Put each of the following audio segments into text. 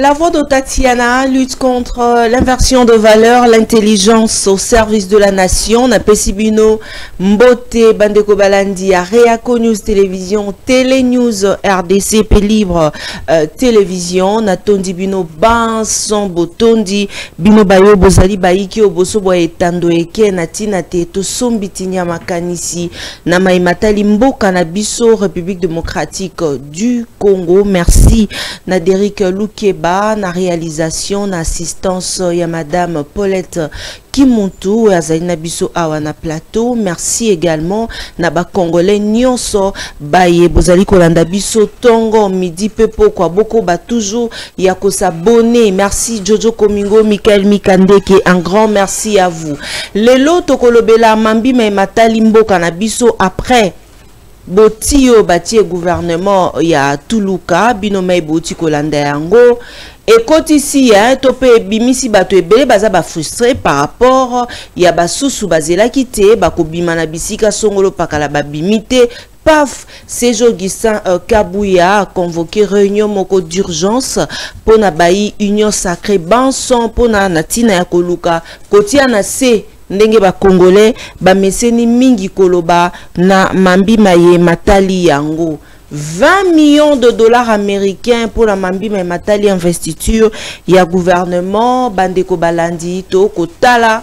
La voix de Tatiana lutte contre l'inversion de valeurs, l'intelligence au service de la nation. Na Pesibino, Mbote, Bandeko Balandi, Reaco News Télévision, Télé News RDC, P Libre Télévision, na Tondi Bino, Banson, Botondi, Bino Bayo, Bozali, Baiki, Obosobo, Etando, Eke, Natina, Teto, Sombitinia, Makanisi, Namaïmatali, Mboka, Nabiso, République démocratique du Congo. Merci, Nadéric Loukeba, na réalisation, na assistance, ya Madame Paulette Kimuntu, Azalina Biso Awana Plateau. Merci également, Naba Congolais Nyonso, Baye, Bozali Kolanda Biso, Tongo, Midi Pepo, kwa boko, ba toujours, yako s'abonner. Merci Jojo Komingo, Michael Mikandeke, un grand merci à vous. Lelo Tokolobela, Mambi, Matali Mboka na Biso après. Botio bati gouvernement ya Tuluka binomai boti kolanda yango ekoti si ya topé bimisi bato ebele baza ba frustré par rapport ya basusu bazela kité bakobima na bisika songolo pakala babimité. Paf, Sejo Gissin Kabouya a convoqué réunion moko d'urgence pour na bayi union sacrée Banson pour na natina ya koluka kotia na se ndenge ba congolais ba meseni mingi koloba na mambi maye matali yango 20 millions de dollars américains pour la mambi maye matali investiture ya gouvernement bandeko balandi to kotala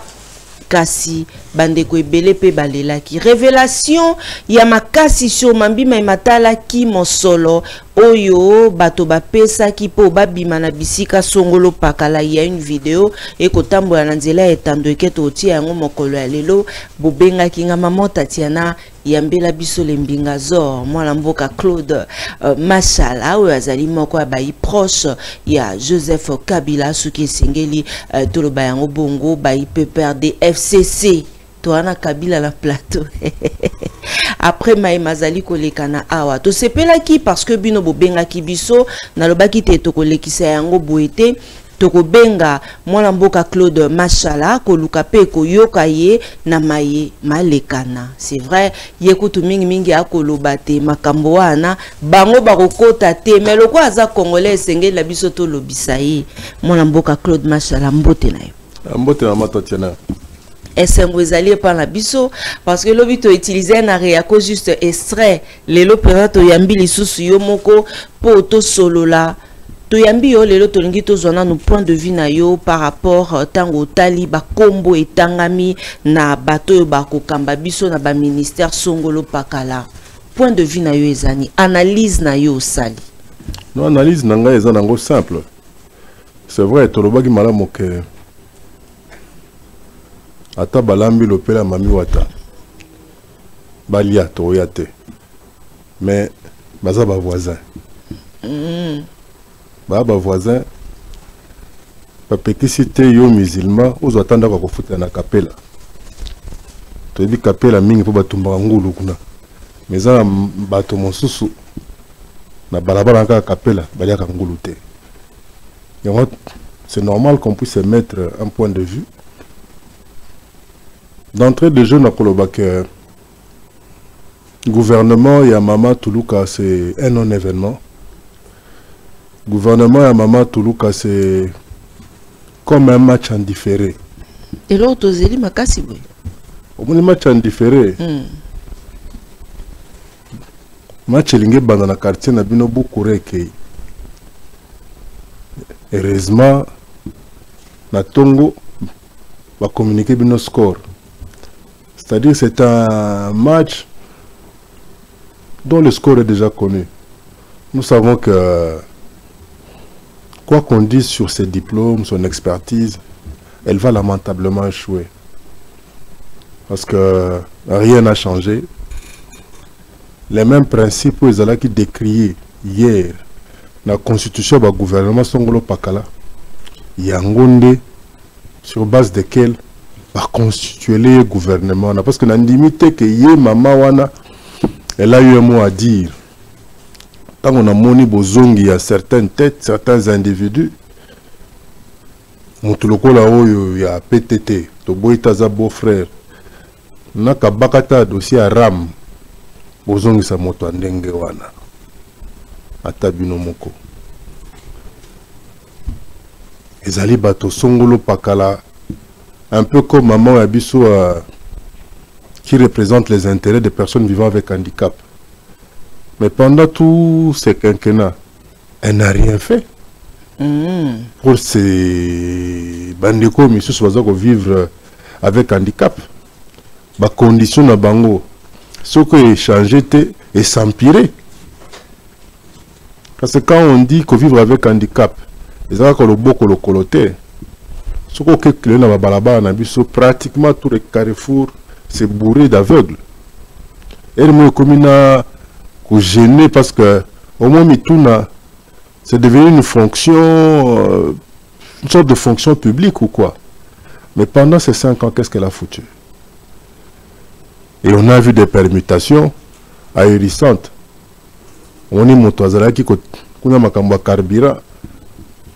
kasi bandeko ebele pe balela ki révélation ya makasi sur mambi maye matala ki mosolo oyo bato bapesa ki po babima na bisika songolo pakala. Ya une vidéo et kotambo ya nzela etando eketo otia yango mokolo ya lelo bobenga kinga maman Tatiana yambela biso lembinga zor mwana mboka Claude Mashala oyo azali moko ya bayi proche ya Joseph Kabila suki esengeli toloba yango bongo bayi PPRD FCC Toana Kabila la plateau. Après Maïmazali kolekana awa. To sepela ki parce que bino bobenga ki biso na lobaki te to kolekisa yango boete toko benga mwana mboka Claude Mashala koluka pe koyoka ye na maye malekana. C'est vrai yekutu mingi mingi akoloba te makambo wana bango bakokota te mais loko aza congolais sengeli la biso to lobisa ye mwana mboka Claude Mashala mbote na yo. Mbote na Tatiana. Esengwezali par la biso parce que l'obito utilisé un Reaco juste extrait lelo présente yambi lisusu yo moko po to solo la to yambi yo lelo to lingi to zona no point de vue na yo par rapport tango tali ba kombo etangami na bato yo ba kokamba biso na ba ministère songolo pakala point de vue na yo ezani analyse na yo sali. Non analyse nanga ezanango simple. C'est vrai to lobaki malamu ke ata balambi lopela mami wata balia toyate mais baza ba voisin ba voisin pa péticité yo musulman ozo atanda ko futa na kapela to di kapela mingi po batumba ngulu kuna mais za bato mosusu na balabala ka kapela balia ka ngulu te. C'est normal qu'on puisse mettre un point de vue. D'entrée de jeu, le gouvernement Yamama Tuluka, c'est un non-événement. Gouvernement Yamama Tuluka, c'est comme un match en différé. Et l'autre, c'est makasi boy. Un match en différé. Match lingue dans la quartier na bino beaucoup reke. Heureusement, na Tongo va communiquer bino score. C'est-à-dire c'est un match dont le score est déjà connu. Nous savons que quoi qu'on dise sur ses diplômes, son expertise, elle va lamentablement échouer. Parce que rien n'a changé. Les mêmes principes ils allaient qui décrié hier la constitution du gouvernement Songolo Pakala, Yangonde, sur base desquels va constituer le gouvernement. Parce que l'indimité que yé maman wana, elle a eu un mot à dire. Quand on a moni bozongi à certaines têtes, certains individus, Moutuloko là-haut, il y a PTT, Toboïtaza beau-frère, Naka Bakata dossier à Ram, bozongi sa moto andenge wana. Atabino moko. ezali bato songolo pakala, un peu comme Maman Abisso qui représente les intérêts des personnes vivant avec handicap. Mais pendant tous ces quinquennats, elle n'a rien fait pour ces bandeko missus qui vivre avec handicap. Les conditions na bango, ce qui est changé et s'empirer. Parce que quand on dit que vivre avec handicap, ils ont le beau le coloté. Ce qui est pratiquement tous les carrefours, c'est bourré d'aveugles. Et le commune a gêné parce que au moins Mituna, c'est devenu une fonction, une sorte de fonction publique ou quoi. Mais pendant ces 5 ans, qu'est-ce qu'elle a foutu? Et on a vu des permutations ahurissantes. On est motoazala qui kuna makambo carburant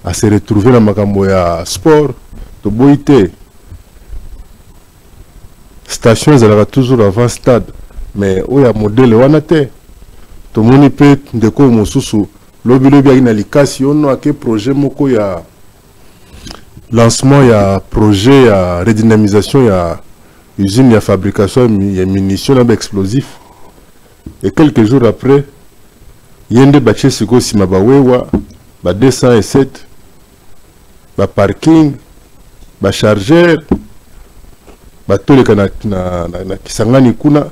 à se retrouver dans makambo ya sport to boité. Station elle toujours avant stade, mais où y a modèle wanate. To moni pe ndeko mosusu lobi ina likasi ono ake projet moko ya lancement ya projet ya redynamisation ya usine ya fabrication ya munitions explosifs. Et quelques jours après, yende bache siko sima bawewa ba 207 ba parking ba chargeur ba toleka na Kisangani kuna.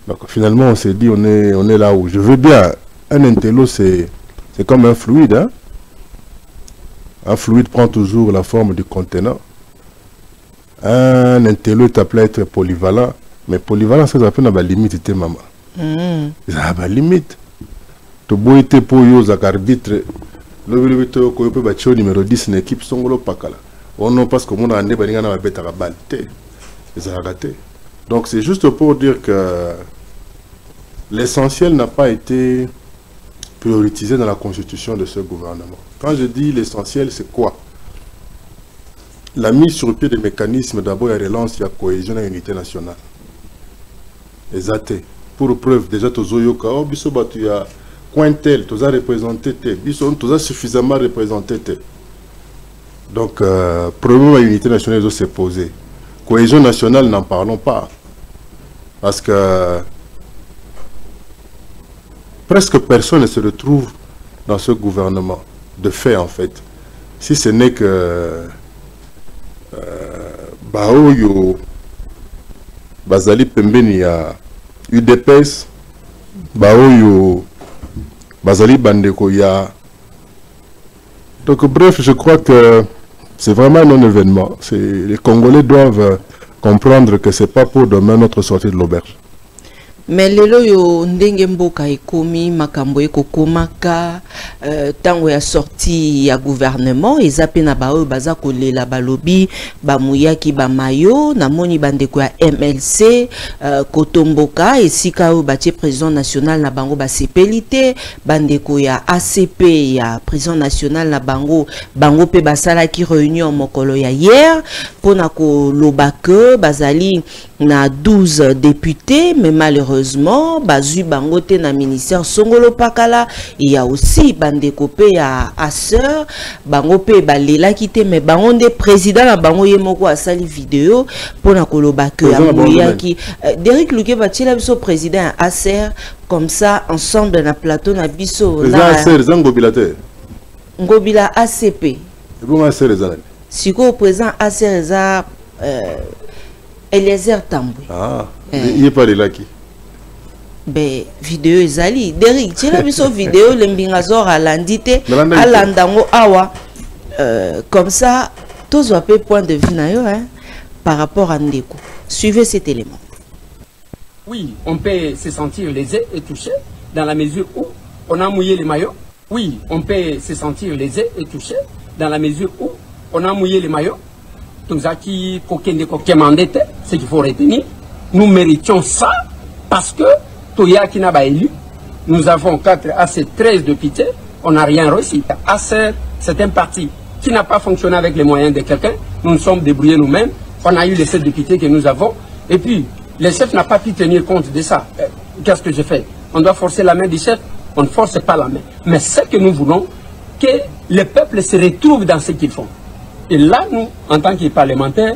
Donc finalement on s'est dit on est là où je veux bien. Un intello c'est comme un fluide, hein? Un fluide prend toujours la forme du contenant. Un intello est appelé à être polyvalent, mais polyvalent ça s'appelle la limite de maman. Ça a limite. To boite pour yo za arbitre le to ko pe ba numéro 10 na équipe songolo pakala. On non parce que mon ande balinga na beta ka balte. Ça a raté. Donc c'est juste pour dire que l'essentiel n'a pas été prioritisé dans la constitution de ce gouvernement. Quand je dis l'essentiel, c'est quoi? La mise sur pied des mécanismes d'abord et relance, il y a cohésion et unité nationale. Exact. Pour preuve, déjà, Tozoyoka, oh, biso batu ya Cointel, Toza représenté, biso Toza suffisamment représenté. Donc, problème à l'unité nationale s'est posé. Cohésion nationale, n'en parlons pas. Parce que presque personne ne se retrouve dans ce gouvernement. De fait, en fait. Si ce n'est que Baoyo, Bazali Pembeni ya UDPS, Baoyo, Bazali Bandeko ya. Donc bref, je crois que c'est vraiment un non-événement. Les Congolais doivent comprendre que c'est pas pour demain notre sortie de l'auberge. Mais lelo yo ndenge mboka ekomi makambo ekokomaka tango ya sorti ya gouvernement ezape na ba oyo baza kolela balobi bamuyaki bamayo na moni bandeko ya MLC kotomboka esika oyo batie président national na bango basepelite bandeko ya ACP ya président national na bango pe basalaki réunion mokolo ya hier pona ko lobake bazali na 12 députés mais malheureusement bazui bangote na ministère songolo pakala il y a aussi bandeko pe ya asseur bango pe balela kité mais bango président na bango yemoko asali vidéo pona kolobaka ya moyaki Derrick Luke batila biso président asseur comme ça ensemble na plateau na biso na asseur zangobilate ngobila ACP et bon asseur ezala siko président asseur za Eliezer Tambwe. Ah, il n'est pas de là qui. Ben, vidéo ezali. Derrick, tu as vu son vidéo, l'embingazor à l'andité, à l'andango awa. Comme ça, tous ont point de vue hein, par rapport à Ndeko. Suivez cet élément. Oui, on peut se sentir lésé et touché dans la mesure où on a mouillé les maillots. Oui, on peut se sentir lésé et touché dans la mesure où on a mouillé les maillots. Ce qu'il faut retenir, nous méritions ça parce que Toya qui n'a pas élu, nous avons 4 AC 13 députés, on n'a rien reçu. AC, c'est un parti qui n'a pas fonctionné avec les moyens de quelqu'un, nous nous sommes débrouillés nous-mêmes, on a eu les 7 députés que nous avons, et puis le chef n'a pas pu tenir compte de ça. Qu'est-ce que je fais? On doit forcer la main du chef, on ne force pas la main. Mais ce que nous voulons, que le peuple se retrouve dans ce qu'ils font. Et là, nous, en tant que parlementaires,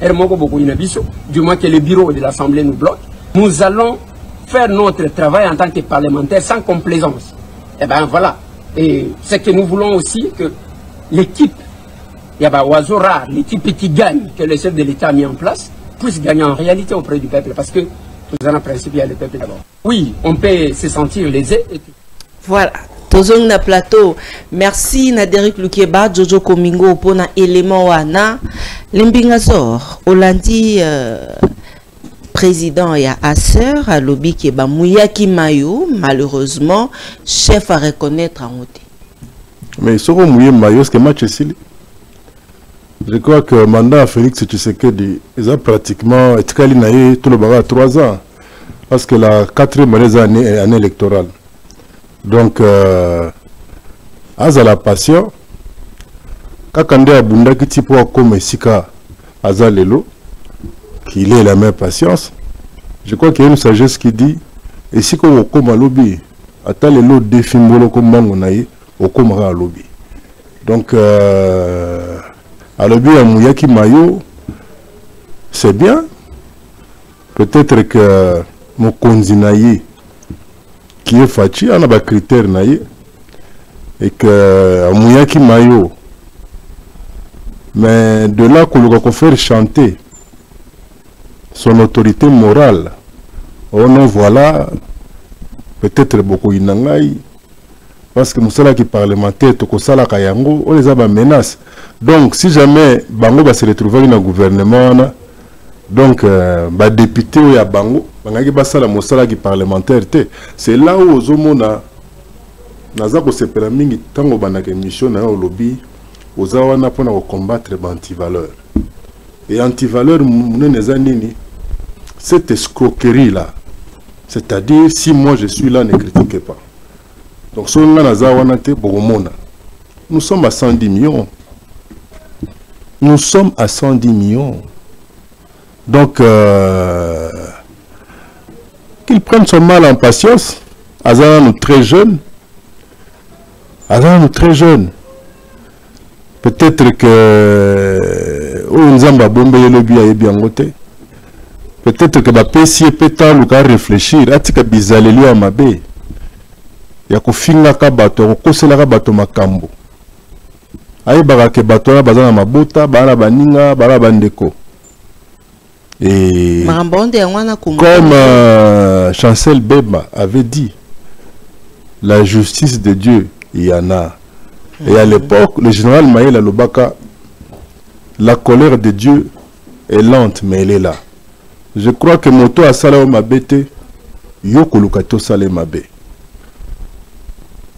du moins que le bureau de l'Assemblée nous bloque, nous allons faire notre travail en tant que parlementaires sans complaisance. Et bien voilà. Et c'est que nous voulons aussi que l'équipe, l'équipe qui gagne, que le chef de l'État a mis en place, puisse gagner en réalité auprès du peuple. Parce que, tout en principe, il y a le peuple d'abord. Oui, on peut se sentir lésé. Voilà. Tozong na plateau. Merci Naderic Lukeba, Jojo Komingo pour un élément wana. Limbingazor, Olandi président et Acer, à lobby Keba Mouyaki Mayo, malheureusement, chef à reconnaître en haute. Mais ils seront mouillés Mayo, ce que match ici. Je crois que le mandat à Félix Tshisekedi, ils ont pratiquement été tout le bagarre à 3 ans. Parce que la 4e année est année électorale. Donc, à la passion, quand on a Bunda qui type comme Sika Azalelo, qu'il ait la même patience, je crois qu'il y a une sagesse qui dit, et si on comme à lobby, attends les lots défi molo comme mangonaï, au comme à lobby. Donc, à lobby à Mouyaki Mayo, c'est bien. Peut-être que mon konzinaï qui est fatigué, on a des critères et que Mouyaki Mayo, mais de là qu'on va faire chanter son autorité morale, on voilà peut-être beaucoup inangai parce que nous sommes qui parlementaires, on les a des menaces. Donc si jamais Bango va se retrouver dans le gouvernement, donc bah député ou ya Bango bangaki basala mosala qui parlementaire c'est là où ozomona naza ko sepela mingi tango banaka mission na lobby ozawana pona ko combattre anti-valeur et anti-valeur munene zanini cette escroquerie là, c'est-à-dire si moi je suis là ne critiquez pas. Donc si on a naza wana te bomona nous sommes à 110 millions. Nous sommes à 110 millions. Donc, qu'il prenne son mal en patience. Azana nous très jeunes. Azana nous très jeunes. Peut-être que Nzamba Bombe Yelobi a bien voté. Peut-être que Bapesi Peta Luka réfléchir. Atika Bizaleli à Mabe. Yako finga kabato, kosela kabato makambo. Aïe barake bato na bazana mabota, bara baninga, bara bandeko. Et comme Chancel Beba avait dit, la justice de Dieu, il y en a. Et à l'époque, le général Maïla Lobaka, la colère de Dieu est lente, mais elle est là. Je crois que Moto a salé mabete, Yoko Lukato salé mabe.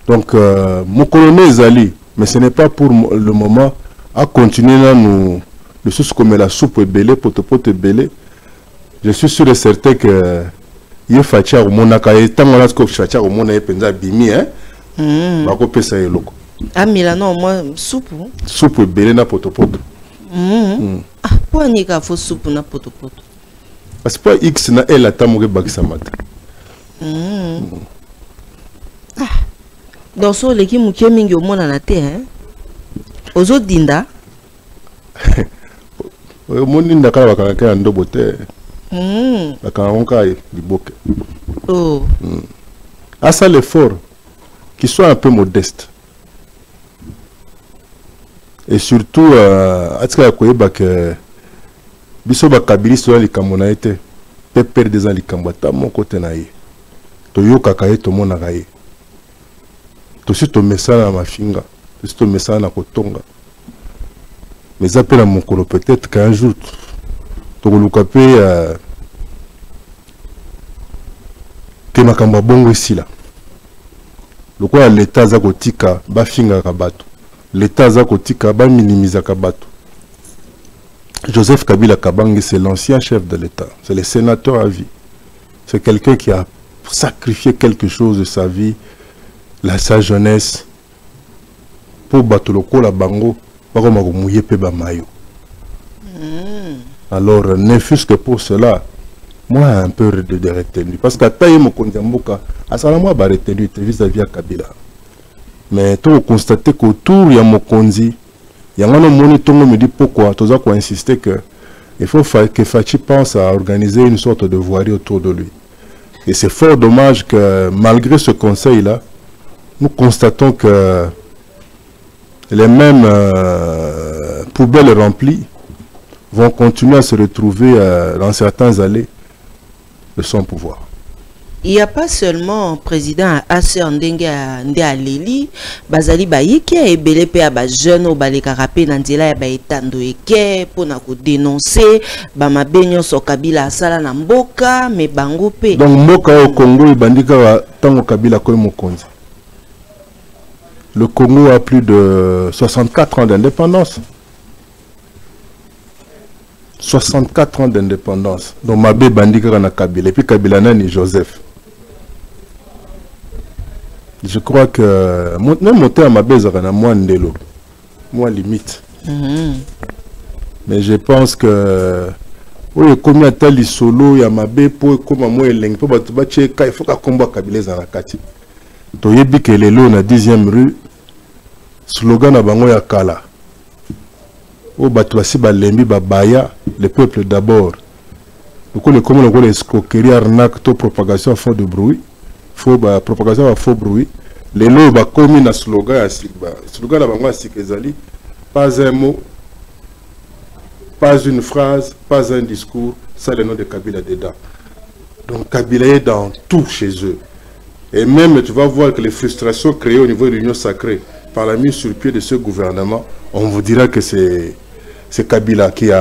Donc, mon colonel Zali, mais ce n'est pas pour le moment, à continuer là nous. Le sous comme la soupe est belée, pote belée. Je suis sûr et certain que il faut au monaka et tant on a ce que fatia au mona penza bimi hein. Va couper ça et loko. Ah Milano moi soupe. Soupe belée na poto. Ah pourquoi ni ka fo soupe na poto. Parce que X na elle a tamouré bakisamata. Ah. Dans ce les qui mouké mingi au mona na te hein. Ozo dinda. Moni ndakala bakanga ndobo te. Bakanga liboke. Oh. À ça l'effort qui soit un peu modeste. Et surtout atika koyeba que biso bakabili so likambo na été pe perdre des likambo ta mon côté na ye. To yoka kaye to mona kaye. To si to mesana na mafinga, to si to mesana na kotonga. Mais appelle à mon colo peut-être qu'un jour, tu vas que ma kamba bongo ici là. Le quoi l'État zakotika ba finga kabato. L'État zakotika ba minimiser kabato. Joseph Kabila Kabange, c'est l'ancien chef de l'État. C'est le sénateur à vie. C'est quelqu'un qui a sacrifié quelque chose de sa vie, sa jeunesse, pour battre le col à Bango. Alors, ne fût-ce que pour cela, moi, un peu de retenu. Parce qu'à taille mon kondiamboka, à ça, moi, retenu vis-à-vis à Kabila. Mais tu as constaté qu'autour, il y a Mokonzi. Il y a un moment où me dit pourquoi. Tu as insisté que il faut que Fachi pense à organiser une sorte de voirie autour de lui. Et c'est fort dommage que malgré ce conseil-là, nous constatons que les mêmes poubelles remplies vont continuer à se retrouver dans certains allées de son pouvoir. Il n'y a pas seulement président Asser Ndenge Aleli, Bazali Bayike et Belepe à Bajeune ou Balekarapé Nandela Baetando Eke pour dénoncer Bamabenyo Sokabila Asala Namboka, mais Bangope. Donc Moka au Congo et Bandika Tango Kabila Koimokonzi. Le Congo a plus de 64 ans d'indépendance. 64 ans d'indépendance. Donc Mabé Bandika na Kabila et puis Kabila Nani Joseph. Je crois que même mon terme à Bézarana, moi Ndelo, moi limite. Mais je pense que oui, comme il y a tel solo, il y a ma bé pour comme moi il faut battre il faut qu'à combat Kabila dans la kati. To yebi que les lots na 10e rue slogan na bango ya kala. O battu basi balembi babaya le peuple d'abord. Donc le comment on escroquerie arnaque to propagation à fond de bruit. Propagation à faux bruit. Les lots ba commis na slogan à Sigba. Slogan la bango à Sikezali. Pas un mot, pas une phrase, pas un discours. Ça le nom de Kabila dedans. Donc Kabila est dans tout chez eux. Et même tu vas voir que les frustrations créées au niveau de l'Union sacrée par la mise sur pied de ce gouvernement, on vous dira que c'est Kabila qui est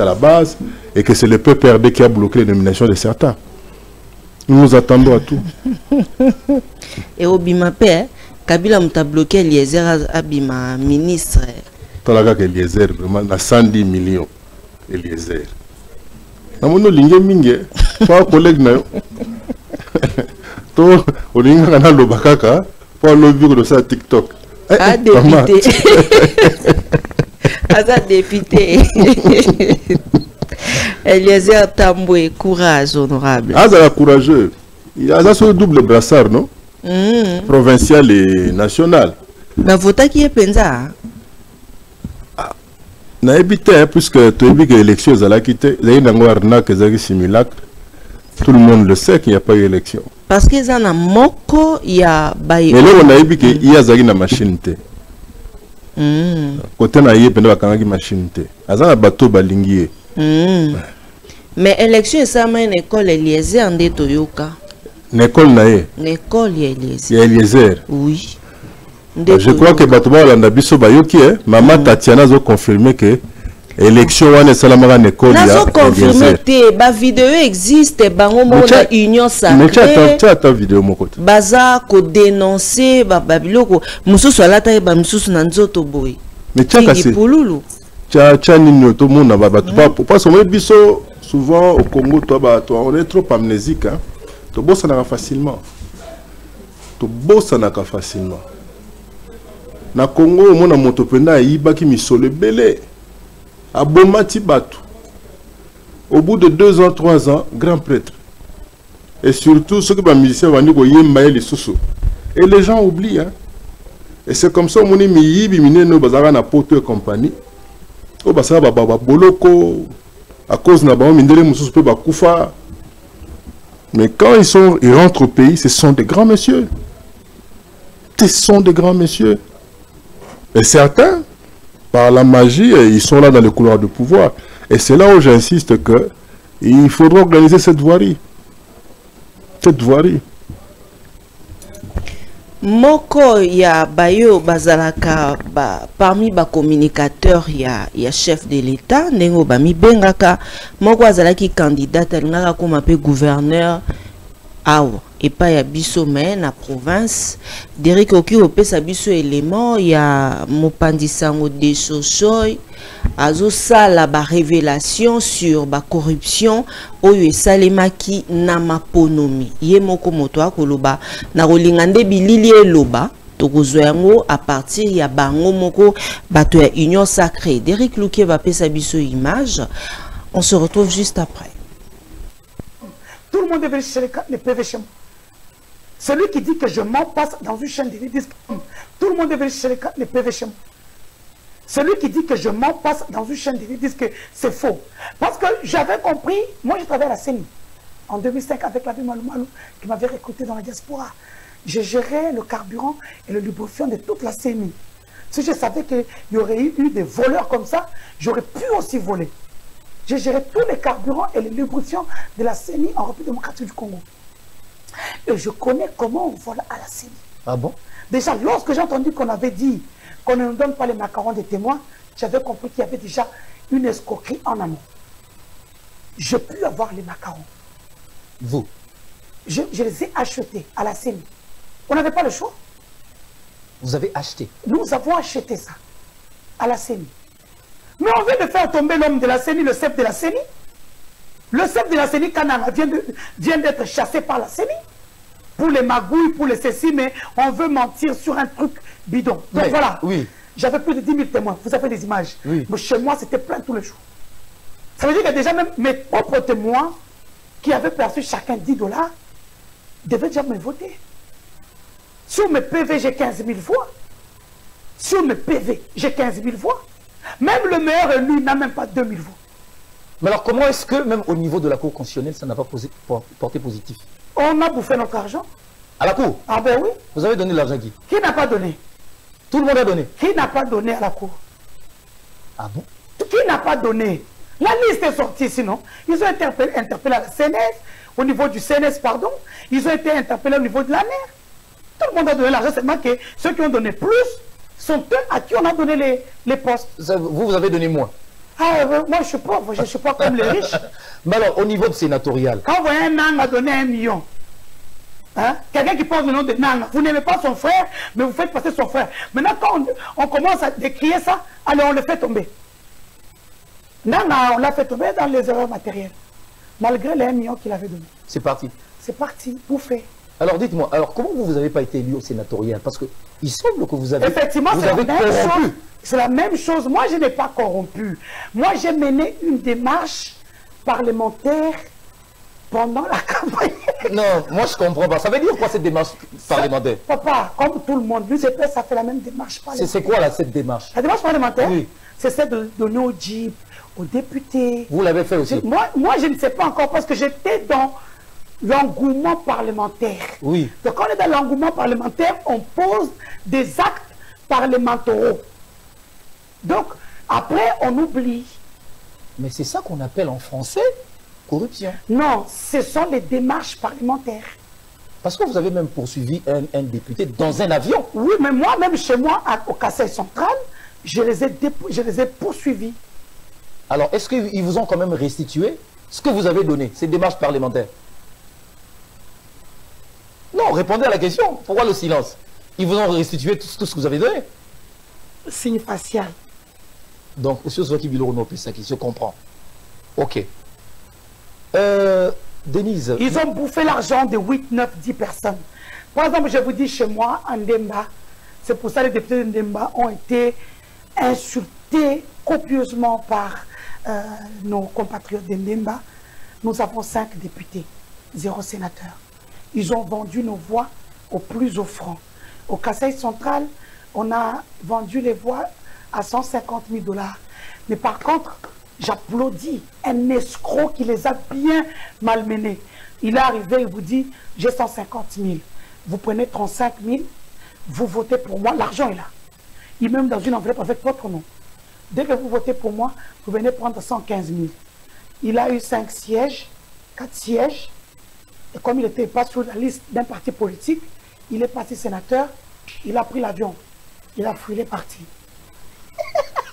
à la base et que c'est le PPRD qui a bloqué les nominations de certains. Nous nous attendons à tout. Et au Bimapé, Kabila m'a bloqué Eliezer Abima, ministre. Talaga Eliezer, vraiment, na 110 millions. Eliezer. Namono linge minge, pas collègue na yo. To, olinga kana lobakaka, pas lobby de ça TikTok. Ah, député. Ah, ça député. Eliezer Tamboué, courage honorable. Ah, ça courageux. Il a ce double brassard, non? Provincial et national. Mais vota qui est penza. Na habité puisque tu as vu que l'élection est quitté, il y a une arnaque qui est simulacre. Tout le monde le sait qu'il n'y a pas eu élection. Parce que ça na moko il y a baï. Mais là on a vu qu'il y a une machine té. Côté na yé pendant la machine té. Azana bateau balingi. Mais élection ça m'a une école Eliezer en Toyoka. Une école naé. Une école Eliezer. Eliezer. Oui. Je crois que Batouba Olanda Biso Bayoki, Maman Tatiana a confirmé que l'élection est salamara une école. Ils ont confirmé que la vidéo existe, bango monde union sacrée. Mais tu as ta vidéo mon côté. Baza ko dénoncer babiloko mususu alata ba mususu na nzoto boy. Mais tu as cassé. Tu as nino tout le monde na Batouba parce que biso souvent au Congo toi on est trop amnésique hein. To bossa na facilement. To bossa na facilement. Na Congo mona moto penda yibaki misolo belé abomati batu au bout de 2 ans 3 ans grand prêtre et surtout ceux qui ba musiciens vandi ko yemba les soso et les gens oublient hein. Et c'est comme ça moni mi yibi mineno bazara na poto et compagnie o basara ba boloko à cause na ba mindele mususu pe ba kufa. Mais quand ils rentrent au pays, ce sont des grands messieurs. Ce sont des grands messieurs. Et certains, par la magie, ils sont là dans les couloirs de pouvoir. Et c'est là où j'insiste qu'il faudra organiser cette voirie. Cette voirie. Moko ya bayo bazalaka parmi ba communicateurs ya chef de l'État nengo ba mi bengaka moko azalaki candidat alingaka koma pe gouverneur awa et pas ya biso mais na province Derek Oki opesa biso élément ya mopandisango de Sosoy azo sala ba révélation sur ba corruption oyo esalemaki na maponomi ye moko moto akoloba na kolingande bilili eloba tokozwa yango à partir ya bango moko bato ya union sacrée. Derek Luke va pesa biso image. On se retrouve juste après. Tout le monde est venu chez les PVCM. Celui qui dit que je mens passe dans une chaîne de disques. Tout le monde est venu chercher les PV chez moi. Celui qui dit que je mens passe dans une chaîne de disques que c'est faux. Parce que j'avais compris, moi je travaillais à la CENI en 2005 avec la vie Malou Malou qui m'avait recruté dans la diaspora. Je gérais le carburant et le lubrifiant de toute la CENI. Si je savais qu'il y aurait eu des voleurs comme ça, j'aurais pu aussi voler. J'ai géré tous les carburants et les lubrifiants de la CENI en République démocratique du Congo. Et je connais comment on vole à la CENI. Ah bon? Déjà, lorsque j'ai entendu qu'on avait dit qu'on ne nous donne pas les macarons des témoins, j'avais compris qu'il y avait déjà une escroquerie en amont. Je peux avoir les macarons. Vous? Je les ai achetés à la CENI. On n'avait pas le choix. Vous avez acheté? Nous avons acheté ça à la CENI. Mais on vient de faire tomber l'homme de la CENI, le chef de la CENI. Le chef de la CENI, Kananga, vient d'être chassé par la CENI. Pour les magouilles, pour les ceci, mais on veut mentir sur un truc bidon. Donc voilà, oui. J'avais plus de 10 000 témoins. Vous avez des images. Oui. Mais chez moi, c'était plein tous les jours. Ça veut dire que déjà même mes propres témoins, qui avaient perçu chacun 10 $, devaient déjà me voter. Sur mes PV, j'ai 15 000 voix. Sur mes PV, j'ai 15 000 voix. Même le meilleur élu n'a même pas 2 000 voix. Mais alors comment est-ce que même au niveau de la Cour constitutionnelle, ça n'a pas porté positif? On a bouffé notre argent. À la Cour? Ah ben oui. Vous avez donné l'argent qui? Qui n'a pas donné? Tout le monde a donné. Qui n'a pas donné à la Cour? Ah bon? Qui n'a pas donné? La liste est sortie sinon. Ils ont été interpellés à la CNS, au niveau du CNS, pardon. Ils ont été interpellés au niveau de la mer. Tout le monde a donné l'argent, seulement que ceux qui ont donné plus sont eux à qui on a donné les postes. Vous avez donné moins. Ah, moi je suis pauvre, je ne suis pas comme les riches. Mais alors, au niveau de sénatorial? Quand vous voyez un Nang a donné 1 million, hein, quelqu'un qui porte le nom de Nang, vous n'aimez pas son frère, mais vous faites passer son frère. Maintenant, quand on commence à décrier ça, alors on le fait tomber. Nang, on l'a fait tomber dans les erreurs matérielles, malgré les 1 million qu'il avait donné. C'est parti. C'est parti, bouffé. Alors dites-moi, alors comment vous n'avez pas été élu au sénatorial? Parce qu'il semble que vous avez, effectivement, vous avez corrompu. C'est la même chose. Moi, je n'ai pas corrompu. Moi, j'ai mené une démarche parlementaire pendant la campagne. Non, moi je comprends pas. Ça veut dire quoi cette démarche parlementaire? Papa, comme tout le monde, l'UCP, ça fait la même démarche parlementaire. C'est quoi là cette démarche? La démarche parlementaire, oui. C'est celle de donner aux JIP, aux députés. Vous l'avez fait aussi? Moi, je ne sais pas encore parce que j'étais dans l'engouement parlementaire. Oui. Donc, quand on est dans l'engouement parlementaire, on pose des actes parlementaires. Donc, après, on oublie. Mais c'est ça qu'on appelle en français corruption. Non, ce sont les démarches parlementaires. Parce que vous avez même poursuivi un député dans un avion. Oui, mais moi, même chez moi, au Kassai central, je les ai poursuivis. Alors, est-ce qu'ils vous ont quand même restitué ce que vous avez donné, ces démarches parlementaires? Non, répondez à la question. Pourquoi le silence? Ils vous ont restitué tout ce que vous avez donné? Signe facial. Donc, monsieur Zwaki Bilorono, ça qui se comprend. Ok. Denise. Ils ont bouffé l'argent de 8, 9, 10 personnes. Par exemple, je vous dis chez moi, en Ndemba, c'est pour ça que les députés de Ndemba ont été insultés copieusement par nos compatriotes de Ndemba. Nous avons 5 députés, 0 sénateur. Ils ont vendu nos voix au plus offrant. Au Kassai central, on a vendu les voix à 150 000 $. Mais par contre, j'applaudis un escroc qui les a bien malmenés. Il est arrivé, il vous dit, j'ai 150 000. Vous prenez 35 000, vous votez pour moi, l'argent est là. Il met dans une enveloppe avec votre nom. Dès que vous votez pour moi, vous venez prendre 115 000. Il a eu 5 sièges, 4 sièges. Et comme il n'était pas sur la liste d'un parti politique, il est parti sénateur, il a pris l'avion. Il a fui, il est parti.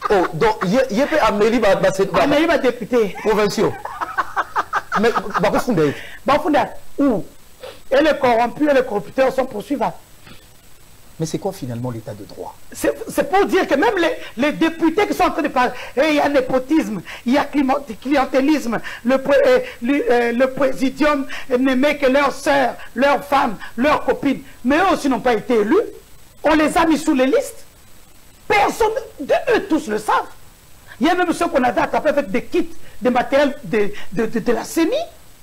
Oh, donc, il y a Amélie Amélie député. Provinciaux. Mais, où? Et les corrompus et les corrupteurs sont poursuivables. Mais c'est quoi finalement l'état de droit? C'est pour dire que même les députés qui sont en train de parler, il y a népotisme, il y a clientélisme, le présidium n'aimait que leurs sœurs, leurs femmes, leurs copines, mais eux aussi n'ont pas été élus. On les a mis sous les listes. Personne eux tous le savent. Il y a même ceux qu'on avait attrapés avec des kits, des matériels de la CENI,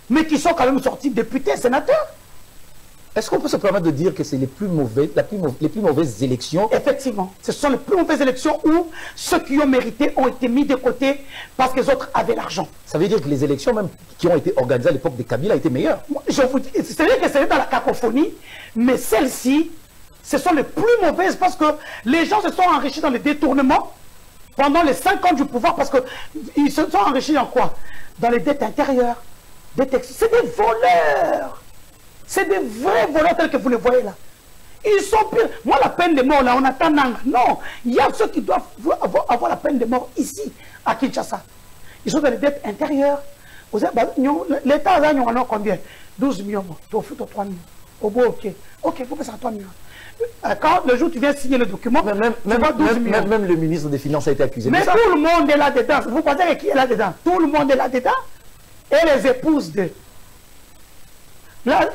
mais qui sont quand même sortis députés, sénateurs. Est-ce qu'on peut se permettre de dire que c'est les plus mauvaises élections? Effectivement, ce sont les plus mauvaises élections où ceux qui ont mérité ont été mis de côté parce que les autres avaient l'argent. Ça veut dire que les élections même qui ont été organisées à l'époque de Kabila étaient meilleures. Je vous dis, c'est-à-dire que c'est dans la cacophonie, mais celles-ci, ce sont les plus mauvaises parce que les gens se sont enrichis dans le détournement pendant les 5 ans du pouvoir parce qu'ils se sont enrichis dans quoi? Dans les dettes intérieures. C'est des voleurs. C'est des vrais voleurs tels que vous les voyez là. Ils sont pires. Moi, la peine de mort, là, on attend Nanga. Non, il y a ceux qui doivent avoir la peine de mort ici, à Kinshasa. Ils sont dans les dettes intérieures. L'État a combien? 12 millions. Tu offres 3 millions. Au bout, ok. Ok, il faut que ça soit 3 millions. Quand le jour où tu viens signer le document, même le ministre des Finances a été accusé. Mais tout le monde est là-dedans. Vous pensez qui est là-dedans? Tout le monde est là-dedans. Et les épouses de...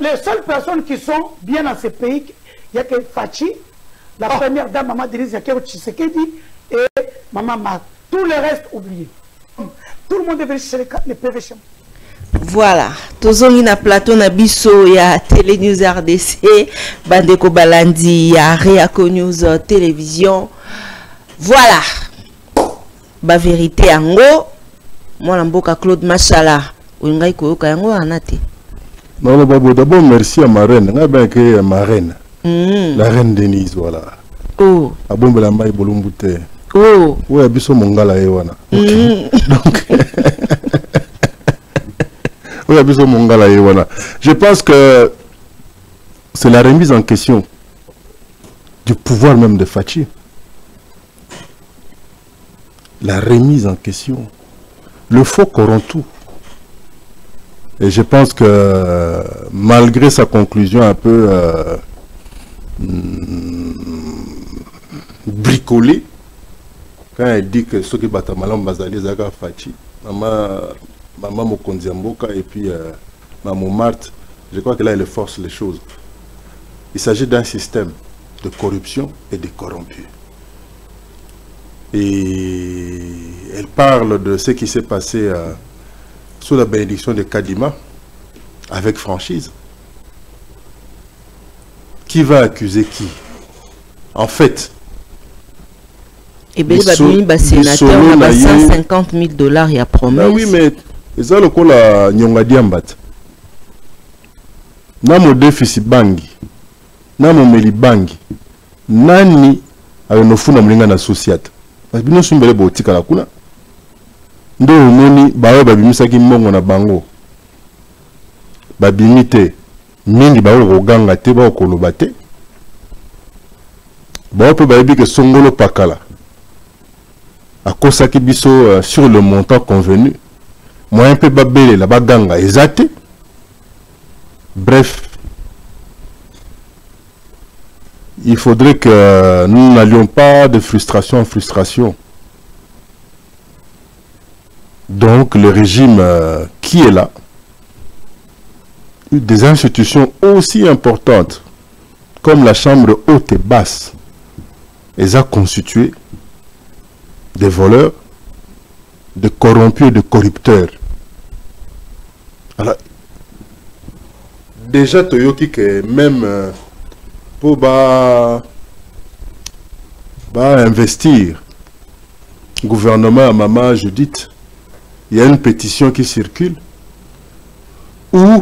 les seules personnes qui sont bien dans ces pays, il n'y a que Fachi, la première dame, Maman Denise Yakero Tshisekedi, et Maman Marc. Tout le reste oublié. Tout le monde est venu chercher les PV chez moi. Voilà, tozongi na plateau na biso ya Télé News RDC, Bandeko Balandi ya Réaco News Télévision. Voilà, ba vérité yango, moi mboka Claude Machala, oingai koyoka yango anate. Non, d'abord merci à ma reine, ma reine, la reine Denise, voilà. Oh. Abombe la maille bolumbute. Oh. Ouais, abiso mongala ewana. Donc. Je pense que c'est la remise en question du pouvoir même de Fachi. La remise en question. Le faux corrompt tout. Et je pense que malgré sa conclusion un peu bricolée, quand elle dit que ceux qui battent Malam Bazali Zaga Fachi, Maman Mokonzi Mboka et puis Maman Marthe, je crois que là elle force les choses. Il s'agit d'un système de corruption et de corrompus. Et elle parle de ce qui s'est passé sous la bénédiction de Kadima, avec franchise. Qui va accuser qui? En fait, et bien, le sénateur a 150 000 $, il y a promesse. Ah oui, mais c'est le cas de Nyonga Diambat. Namo déficit bangi, namo meli bangi, nani ayonofuna mlinga na sociate. Parce que nous sommes les boutiques à la kuna. Ndo moni bawe babimisaki mbongo na bango. Babimite mingi bawe roganga te ba okoloba te. Bawe pe bayebi ke songolo pakala. A kosaki biso sur le montant convenu. Moyen pe babele la baganga ezate. Bref, il faudrait que nous n'allions pas de frustration en frustration. Donc le régime qui est là, des institutions aussi importantes comme la chambre haute et basse, les a constituées des voleurs, de corrompus et de corrupteurs. Alors, déjà, Toyoki, que même pour investir, gouvernement à Maman Judith, il y a une pétition qui circule où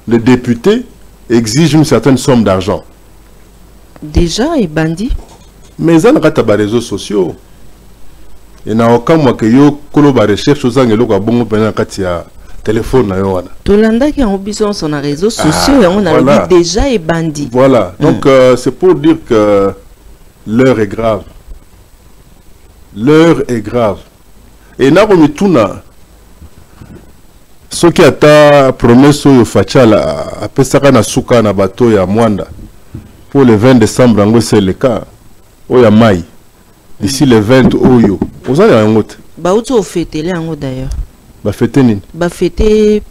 les députés exigent une certaine somme d'argent. Déjà, et bandit. Mais ça n'a pas de réseaux sociaux. Il n'y a aucun moyen que yo koloba recherche aux angles à bon peine téléphone. Tolanda qui a besoin sur les réseaux sociaux et on a voilà. Déjà et bandit. Voilà. Donc c'est pour dire que l'heure est grave. L'heure est grave. Et n'a remis tout na. Ce qui a ta promesse au Fachala a pesaka na suka na bateau ya Mwanda pour le 20 décembre en c'est le cas. Oya mai. D'ici le 20 oyo. Vous avez un autre. Bah où tu as fêté les ango d'ailleurs. Bah fêté nini. Bah fêté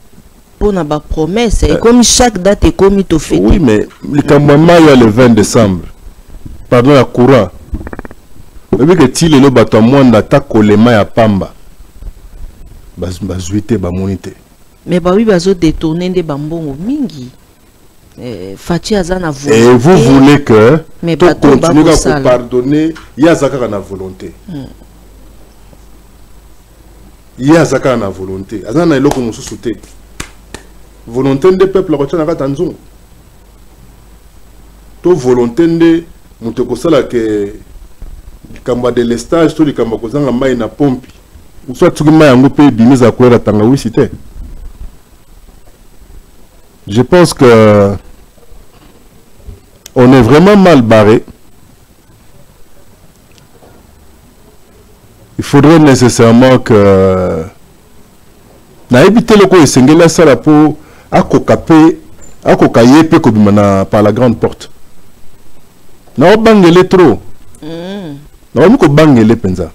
pour na ba promesse. Et comme chaque date est comme tu fêté. Oui mais le Kambama le 20 décembre. Pardon la courant. Et puis que tu le bateau Mwanda ta kolema ya pamba. Bah zuité bah monité. Mais bah oui, bah zo détourner des bambons mingi. Fachi Azana volonté. Et vous voulez que mais tu continues à pardonner, il y a Zaka na volonté. Il y a Zaka na volonté. Azana est là comme sous-souté. Volonté des peuples la retient à Tanzon. To volonté de Mutokosala que kamba de l'estage to kamba kozanga mai na pompi. Ou soit tu mai yango pe bimiza kwera tanga oui cité. Je pense que on est vraiment mal barré. Il faudrait nécessairement que na éviter le ko esengela sala po akokapé akokaye pe kobimana par la grande porte. Na obangele trop. Na omiko bangele penza.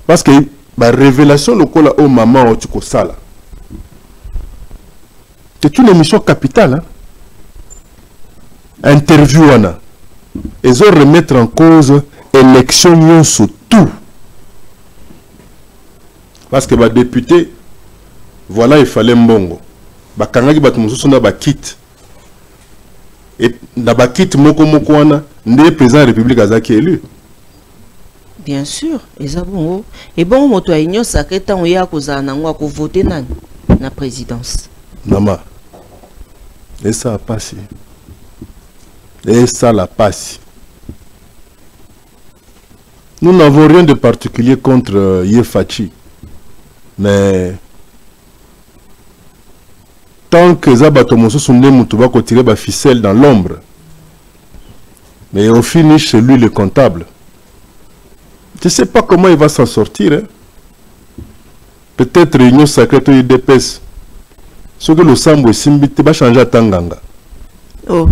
Parce que la révélation lokola au maman tu ko sala. C'est une émission capitale. Hein? Interview, Anna. Ils ont remettre en cause élection sur tout. Parce que les députés, voilà, il fallait mbongo. Bakangaki batumususu na bakit. Et na bakit moko moko wana, ndé président de la République azaki élu. Bien sûr, ezabongo. Et bon, moto a igno sacré tant ya kozana nango ko voter na présidence. Maman, et ça a passé. Et ça l'a passé. Nous n'avons rien de particulier contre Yefachi. Mais tant que Zabatomoso sont nés, Moutouba ko tirer ba ficelle dans l'ombre. Mais au finish, c'est lui le comptable. Je ne sais pas comment il va s'en sortir. Hein? Peut-être réunion sacrée de l'IDPS. Ce que le Sambo Simbiti va changer à Tanganga. Oh.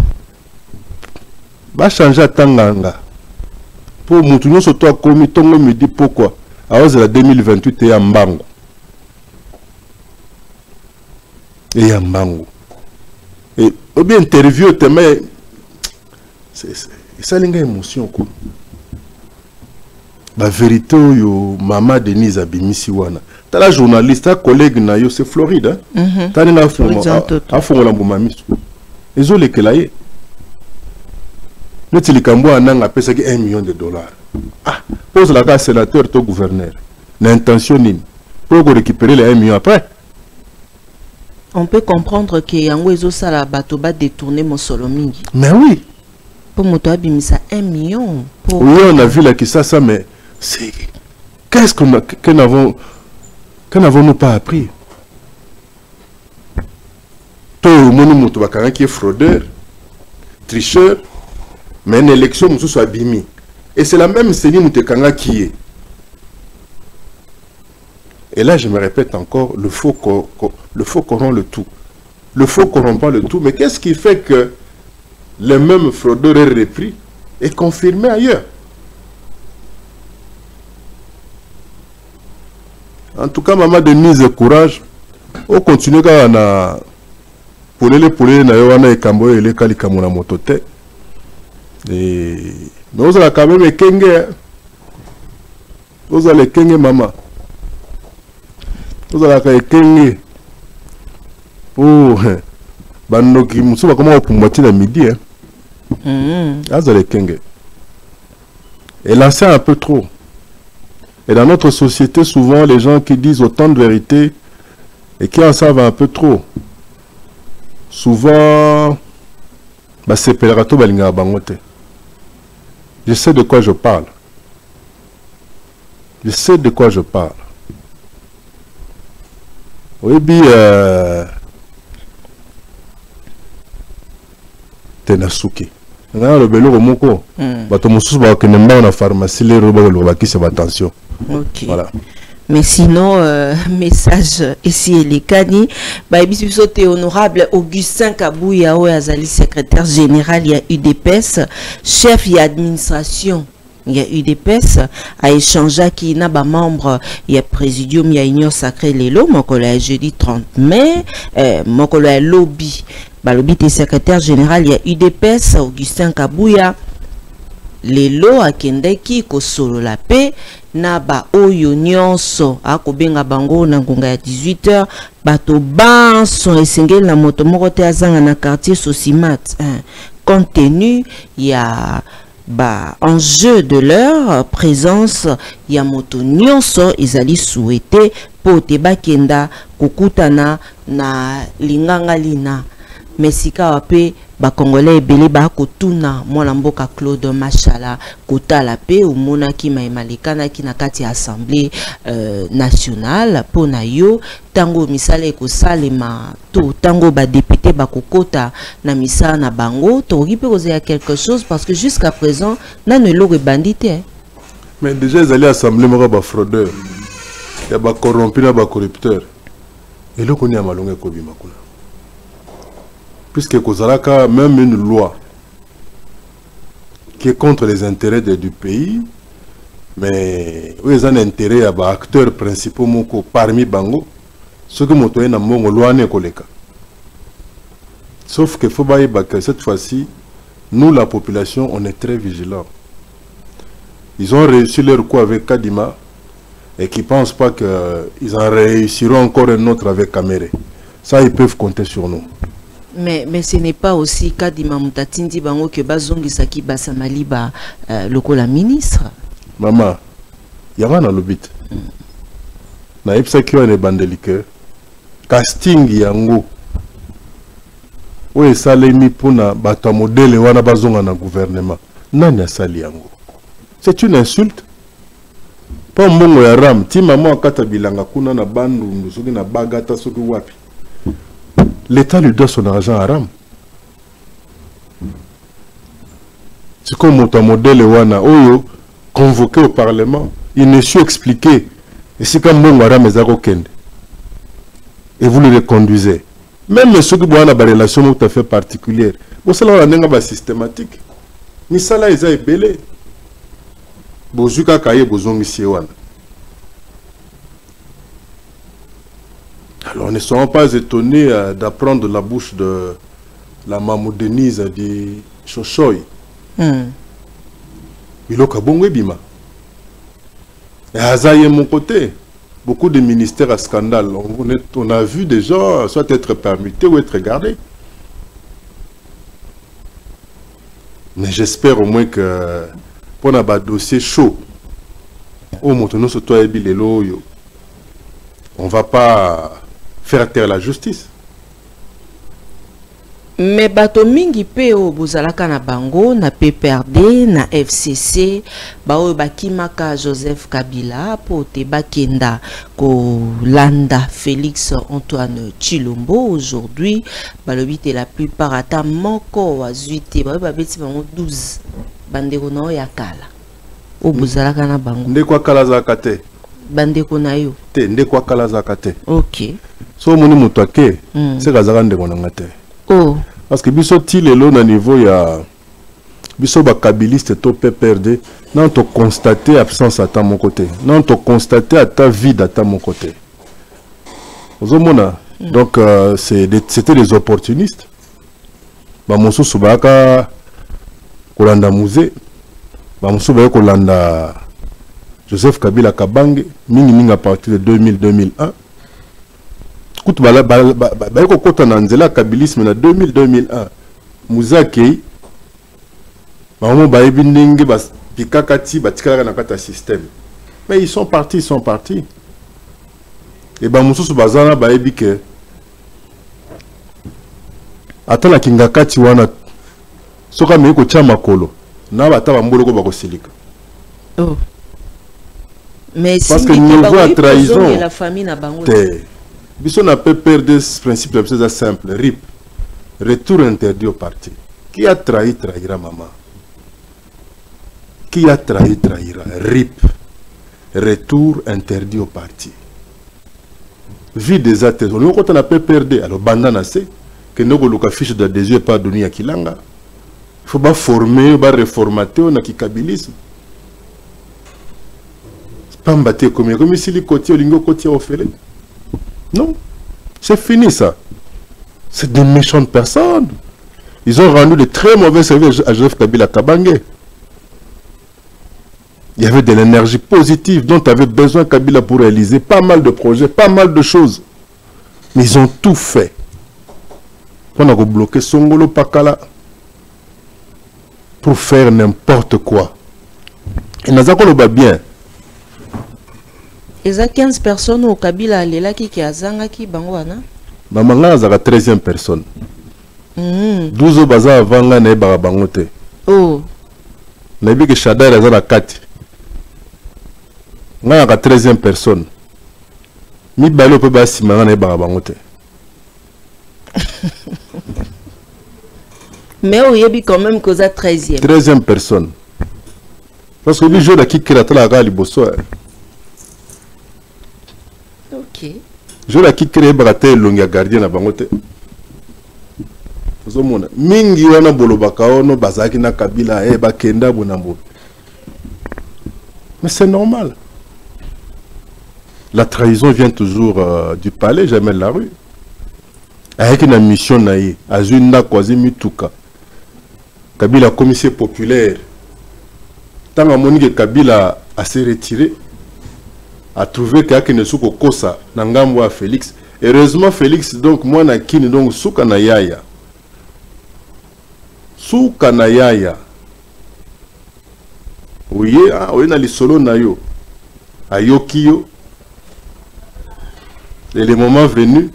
Va changer à Tanganga. Pour Moutounio Soto a commis Tongo me dit pourquoi. À cause de la 2028 et Yambango. Et Yambango. Et au bien interview, mais c'est une émotion. La vérité, yo maman Denise Abimisi wana. T'as la journaliste, ta collègue na yo, c'est Floride. T'as une affaire la boumami. Ils ont les kelaye. Nous tilikambo anang a payé 1 million de dollars. Ah, pose la carte sénateur au gouverneur. L'intention nini pour récupérer les 1 million après. On peut comprendre que yango ezo sala bato ba détourner mon solo mingi. Mais oui. Pour moto abimisa 1 million. Pour... Oui, on a vu là que ça, mais c'est... Qu'est-ce que n'avons-nous pas appris? Tout le monde qui est fraudeur, tricheur, mais une élection, nous sommes abîmés. Et c'est la même Seigneur Moutekanga qui est. Et là, je me répète encore, le faux corrompt le tout. Le faux corrompt pas le tout, mais qu'est-ce qui fait que le même fraudeur est repris et confirmé ailleurs? En tout cas, maman Denise, courage. On continue quand on a pour les na yoana et kambo et les kalikamona motote. Et nous allons quand même ekenge. Nous allons ekenge maman. Nous allons ekenge. Oh, banoki musuba comment pour moitié la midi hein. Nous allons ekenge. Et là c'est un peu trop. Et dans notre société, souvent, les gens qui disent autant de vérité et qui en savent un peu trop, souvent, c'est Pelerato Balinga Bangote. Je sais de quoi je parle. Je sais de quoi je parle. Oui, bien, Tenasuki. Le belo romoko. Bato mususu ba kenemba na pharmacie les robo lo bakisa attention. Ok. Voilà. Mais sinon, message ici et les cani. Bah, il honorable Augustin Kabouya, Azali, secrétaire général, il y a UDPS, chef, il y a administration. Il y a UDPS, a échangé qui n'a pas membre, il y a présidium, il y a union sacrée Lelo, mon collègue jeudi 30 mai, mon collègue lobby. Bah, lobby est secrétaire général, il y a UDPS, Augustin Kabouya. Lelo a Kendeki, Kosolo la paix, na ba oyo nyonso akobenga bango na ngonga ya 18h bato banso esengeli na moto moko te azanga na quartier Sosimat compte tenu ya ba enjeu de leur présence ya moto nyonso ezali souhaité po te bakenda kokutana na linganga lina mesika wape ba congolais ebele ba kotuna mwana mboka Claude Machala kotala pe omona ki maimalekana ki na kati ya assemblée nationale po na yo tango misala ekosalema to tango ba député ba kokota na misala na bango to ripe koza quelque chose parce que jusqu'à présent nanu eloko bandité mais déjà ils allaient assemblée moko ba fraudeur ya ba corrompu na ba corrupteur eloko ni amalonga ekobima kuna puisque Kozalaka, même une loi qui est contre les intérêts du pays, mais où ils ont intérêt à des acteurs principaux parmi Bango, ce que nous avons dit, loi n'est pas. Sauf qu'il faut que cette fois-ci, nous, la population, on est très vigilants. Ils ont réussi leur coup avec Kadima et qui ne pensent pas qu'ils en réussiront encore un autre avec Kamere. Ça, ils peuvent compter sur nous. Mais ce n'est pas aussi Kadima Mutatindi Bango que Bazongi Saki Basamaliba lokola ministre. Maman, il y a un lobby. Na ipsaki on est bandelike. Casting yango. Oye salemi pona bato modèle wana bazonga na gouvernement. Nani sali yango. C'est une insulte. Pas mbongo ya ram, ti maman akata bilanga kuna na bandu soki na bagata soki wapi. L'État lui donne son argent à Ram. C'est comme mon modèle Wana Oyo, convoqué au Parlement, il ne su expliquer. Et c'est comme mon Ram Ezarokende. Et vous le reconduisez. Même ceux qui ont une relation tout à fait particulière. Vous savez, on a systématique. Ni ça là, ils ont belé. Bozuka Kaye Bozongi Siewana. Alors, ne soyons pas étonnés d'apprendre de la bouche de la Mamou Denise du Chochoy. Biloka Bongo Bima. Et Azaye mon côté. Beaucoup de ministères à scandale. On a vu des gens soit être permutés ou être gardés. Mais j'espère au moins que pour un dossier chaud, au Montono Soto Ebilelo, on ne va pas faire taire la justice. Mais bato mingi pe o bozalaka na bango na PPRD na FCC ba o bakimaka Joseph Kabila po te bakenda ko landa Félix Antoine Tshilombo aujourd'hui balobite la plupart ata moko wa zuite ba beti bango 12 bandeko na ya kala o bozalaka na bango ndeko kala za kate bandeko na yo te ndeko kala za kate. OK so moni mutake c'est kazaka ndeko na ngate. Oh. Parce que biso tilelo na niveau ya biso ba kabiliste to PPRD non to constater absence à mon côté non to constater à ta vide à mon côté ozomona donc c'était des opportunistes ba mosusu baka kolanda musée ba mosusu ba kolanda Joseph Kabila Kabange mingi à partir de 2000-2001 Écoute, bah, kota na nzela kabilisme na 2000-2001. Muzaki, maman ba ebindenge ba pikakati ba tikala na kata système. Mais ils sont partis. Et ba mususu bazana ba ebike. Atala kingakati wana soka meko chama kolo. Na ba taba mbolo ko ba kosilika. Oh. Mais parce que niveau à trahison la famille na bango. Biso n'a pas perdu ce principe c'est simple, RIP. Retour interdit au parti. Qui a trahi trahira maman. Qui a trahi trahira. RIP. Retour interdit au parti. Vie des actes. On n'a pas perdu. Alors bandana c'est que nous avons le fiche d'adhésion pas donné à Kilanga. Il faut pas former, pas réformater, on a qui kabilisme. C'est pas mbatté comme si les côtiers ou lingo côtiers au fait. Non, c'est fini ça. C'est des méchantes personnes. Ils ont rendu de très mauvais services à Joseph Kabila Kabange. Il y avait de l'énergie positive dont avait besoin Kabila pour réaliser pas mal de projets, pas mal de choses. Mais ils ont tout fait. On a bloqué Songolo Pakala pour faire n'importe quoi. Et nous avons bien. Il y a 15 personnes au Kabila qui a zangaki bangwana. Maman a 13e personne. 12 au bazar avant na bangote. Oh. Na bi que Shadar a na 4. Na 13e personne. Mi balo pe ba simanga na bangote. Mais il y a quand même que ça 13e. 13e personne. Parce que lui joue qui crée la gali bosso. OK. Je la qui crée braté longa gardien na bangote. Vous mona mingi wana bolobaka ono bazaki na Kabila ba kenda bonambo. Mais c'est normal. La trahison vient toujours du palais, jamais de la rue. Avec une mission naïe, azuna kwazi mituka. Kabila commissaire populaire. Tant à Monique Kabila a s'est retiré, a trouvé qu'il y a souko kosa nangambo à Félix. Heureusement Félix donc moi na kini donc souka na yaya. Souka na yaya. Oui, oui na lisolo na yo. Ayokiyo. Et les moments venus,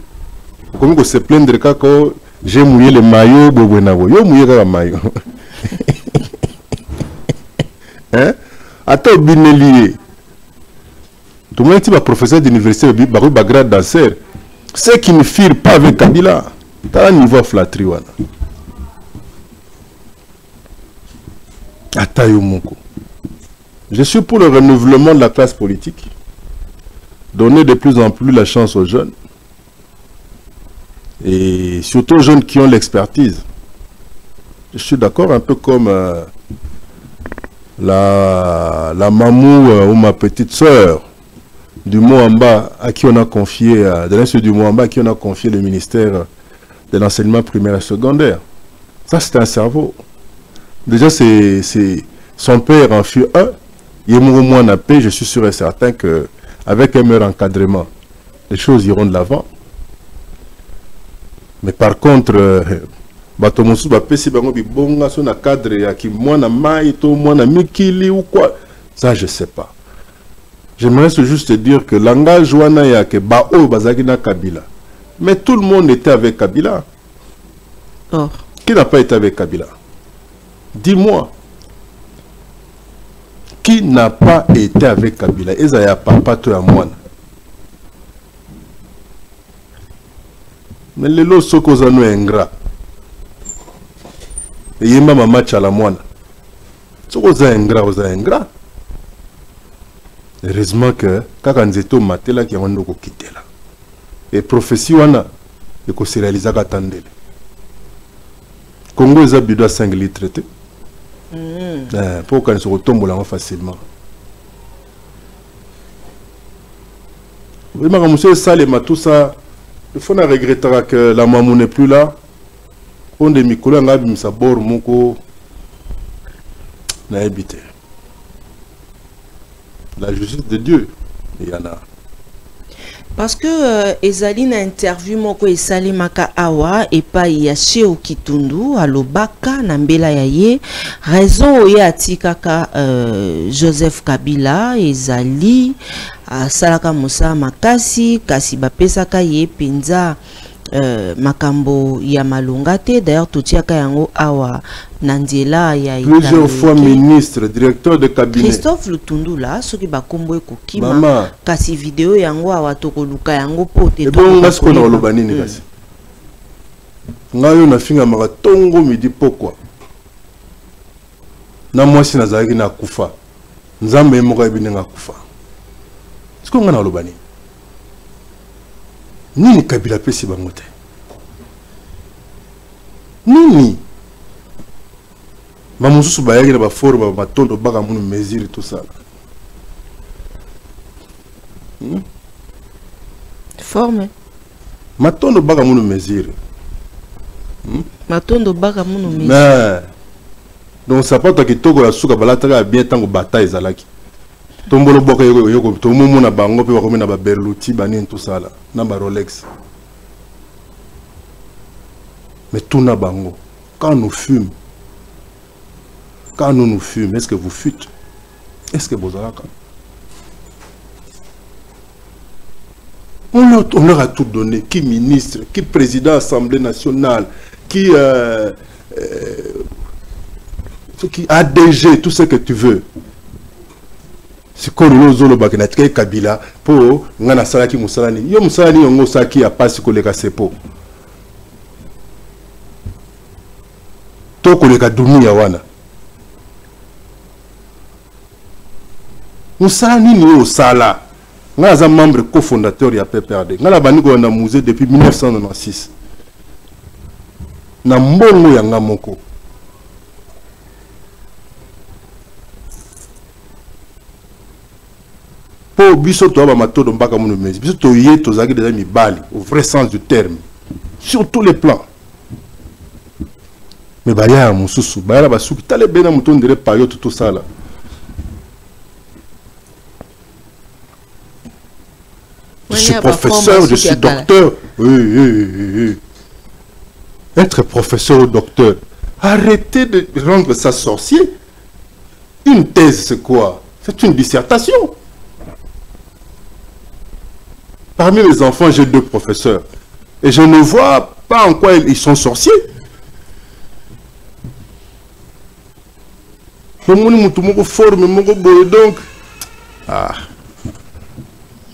comme que se plaindre quand j'ai mouillé le maillot, yo mouillé le maillot. Hein? Attends, binelié. Tout le monde est professeur d'université, bagrade danseur. Ceux qui ne firent pas avec Kabila, t'as un niveau flatterie. Attends, Yomoko. Je suis pour le renouvellement de la classe politique. Donner de plus en plus la chance aux jeunes. Et surtout aux jeunes qui ont l'expertise. Je suis d'accord, un peu comme la mamou ou ma petite sœur du Moamba à qui on a confié, de l'Institut du Moamba à qui on a confié le ministère de l'enseignement primaire et secondaire. Ça, c'est un cerveau. Déjà, c'est son père en fut un. Il est moins en paix, je suis sûr et certain que avec un meilleur encadrement, les choses iront de l'avant. Mais par contre, Batomosu bapesi bango bibonga so na cadre ya ki mwana mai to mwana mikili ou quoi, ça je sais pas. J'aimerais juste dire que langage wana ya ke ba o bazaki na Kabila. Mais tout le monde était avec Kabila. Oh. Qui n'a pas été avec Kabila? Dis-moi. Qui n'a pas été avec Kabila? Ezaya papa to ya mwana. Mais les lots sokozano ingrat. Et il m'a match à la moine. Sokoza ingrat. Heureusement que quand on est au matin qui on a quitté là. Et prophétie wana et qu'on se réalise à Tandele. Congo est habitué à 5 litres traité. Pour qu'on se retombe là facilement. Oui, mais monsieur Salema tout ça. Il faut regretter que la maman n'est plus là. On de Mikolo a mis sa bord moko n'a habité. La justice de Dieu, il y en a. Parce que Ezaline a interview moko Esali Maka Awa et pas Yaché au Kitundu à Lobaka Nambela Yaye raison oya atikaka Joseph Kabila Ezali a Salaka Musa Makasi kasi bapesaka ye penza makambo ya malungate d'ailleurs totiaka yango awa Nandela ya plusieurs fois ministre directeur de cabinet Christophe Lutundu là soki bakombo ekokima kasi vidéo yango awa tokoluka yango pote bon ngasko na olobani ni kasi ngayo na finga makatongo midi pokwa na mwasi nazalaki na kufa nzambe moko ebine nga kufa siko nga na olobani nini Kabila pesi bango te nini bamususu bayaki na baforme batondo baka munu mesure tout ça forme matondo baka munu mesure matondo baka munu mesure donc ça pas kitoko ya suka balataka bien tango bataille ezalaki tombolo boka yoko to mumu na bango pe bakomi na ba Berluti bani tout ça là na ba Rolex. Mais tout na bango quand nous fumons, quand nous fumons, est-ce que vous fûtes? Est-ce que vous avez on leur a tout donné. Qui ministre, qui président de l'Assemblée nationale, qui ADG, tout ce que tu veux. C'est comme nous zolo bakena tika Kabila pour ngana salaki musalani. Yo musalani yongo saki a pas koleka sepo. To koleka dunia wana. Musalani ni au sala. Je suis membre cofondateur de la PPRD. Je suis musée depuis 1996. Je suis mbongo. Pour biso to ba mato do mbaka muno mezi. Biso to yé to zaki déjà mi bali au vrai sens du terme. Sur tous les plans. Mais baya mususu, baya ba suki tale bena muto ndere payo tout ça là. Je suis professeur, je suis docteur. Oui. Être professeur ou docteur. Arrêtez de rendre ça sorcier. Une thèse, c'est quoi? C'est une dissertation. Parmi les enfants, j'ai 2 professeurs. Et je ne vois pas en quoi ils sont sorciers. Donc,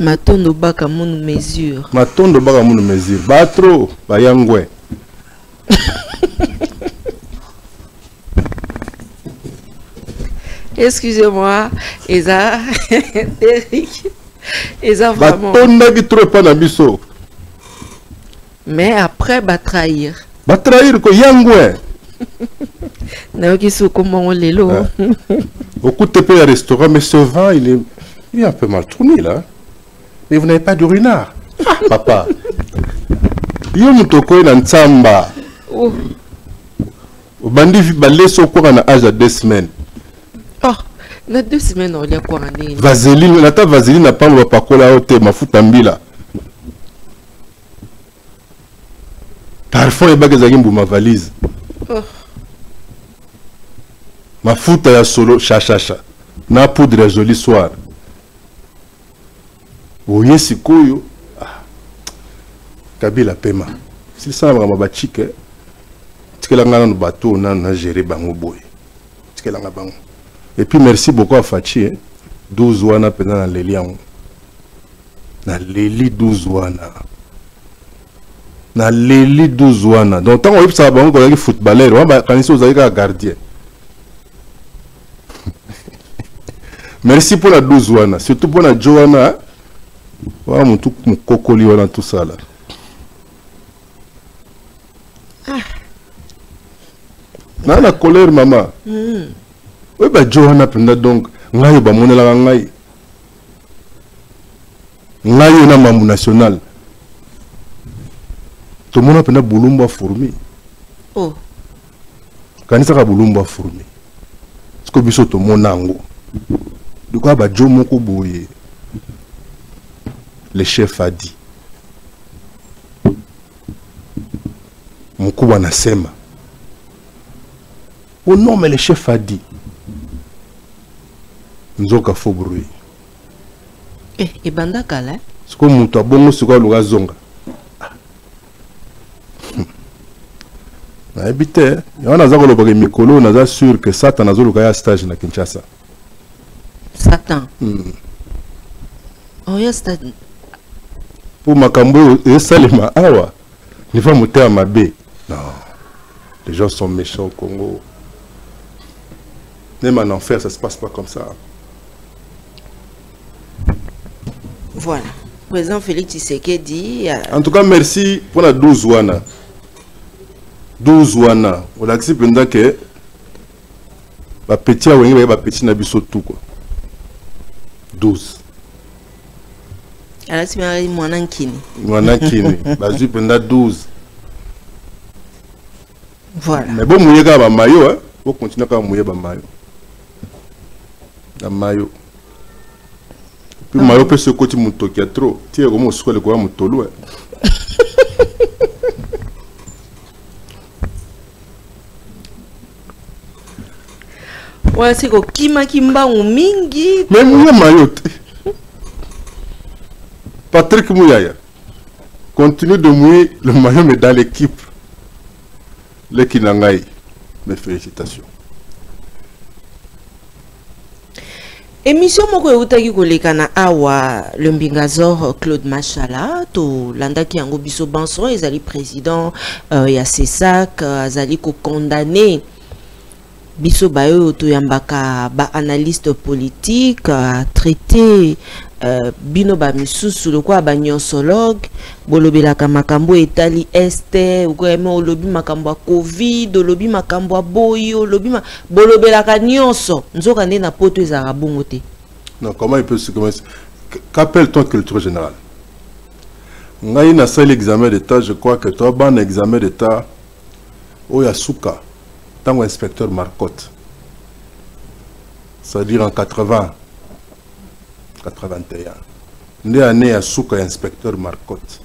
Matondo baka mon mesure. Matondo baka mon mesure. Batro, bayangwe. Excusez-moi, Eza, Eric, Eza vraiment. Batonda qui trop pas na biso. Mais après, va trahir. Va trahir ko yangwe. Naoki sou comment on les lots. Beaucoup de pays à restaurant, mais ce vin, il est un peu mal tourné là. Mais vous n'avez pas de renard. Papa. Yo mutoko na ntsamba. Oh. Bandi balé soko na âge de 2 semaines. Oh, na 2 semaines on y a quoi année. Vaseline, na ta vaseline na pas pa kola ote mafuta mbila. Parfois ba kezaki mbuma valise. Oh. Mafuta ya solo cha. Na poudre joli soir. Oye sikoyo Kabila pema. Si ça va ba chike. Tikela ngana no bateau na gérer bango boy. Tikela nga bango. Et puis merci beaucoup à Fachi 12 wana pena na leli yango. Na leli 12 wana. Na leli 12 wana. Donc tant on ça bango ko footballeur, on ba kanisi ozalika gardien. Merci pour la 12 wana, surtout pour la Joana. Voilà mon tout mon cocoli wana tout ça là. Na la colère maman. Oui bah Joana penda donc ngai ba monela ngai. Ngai na mambu national. Tout le monde penda bulumba fourmi. Oh. Kanisa ka bulumba fourmi. Sko biso to monango. De quoi bah Jo moko boye. Le chef a dit. Mkubwa nasema. Oh non, mais le chef a dit. Nzoka faux bruit. Et banda kala. C'est comme mutu abongo siko luga zonga. Na habité, yana zako lobaka mikolo naza sûr que Satan nazo luga ya stage na Kinshasa. Satan. Oh ya stage. Pour makambo et salima awa. Ni fa muté à mabe. Non. Les gens sont méchants au Congo. Même en enfer, ça se passe pas comme ça. Voilà. Président Félix Tshisekedi. En tout cas, merci pour la 12 wana. 12 wana. On a accepté que ba petit awengi ba petit na biso tout quoi. 12. Alors si mari mwanankini. Mwanankini. Ba zu penda 12. Voilà. Mais bon mouiller ka ba mayo hein. Faut continuer ka mouiller ba mayo. La mayo. Puis mayo peut se côté mutoki trop. Tu es comme ce que le quoi mutolo. Ouais, c'est quoi Kima Kimba ou Mingi. Mais moi mayo. Patrick Mouyaya continue de mouiller le maillot mais dans l'équipe. Les Kinangaï. Mes félicitations. Émission moko eutaki koleka na awa le mbingazor Claude Machala to landaki yango biso banso ezali président ya CESAC azali ko condamné biso bayo to yambaka ba analyste politique traité bino ba misusu lokwa ba nyonsologue bolobelaka makambo etali este ukoyeme olobi makambo ya covid olobi makambo ya boyi olobi bolobelaka nyonso nzoka nde na poto ezaka bongo te. Non, comment il peut se commencer? Qu'appelle-t-on culture générale? Ngai na sali examen d'état, je crois que toi ban examen d'état Oyasuka tant inspecteur Marcotte. C'est-à-dire en 80 81. Né année à Souka inspecteur Marcotte.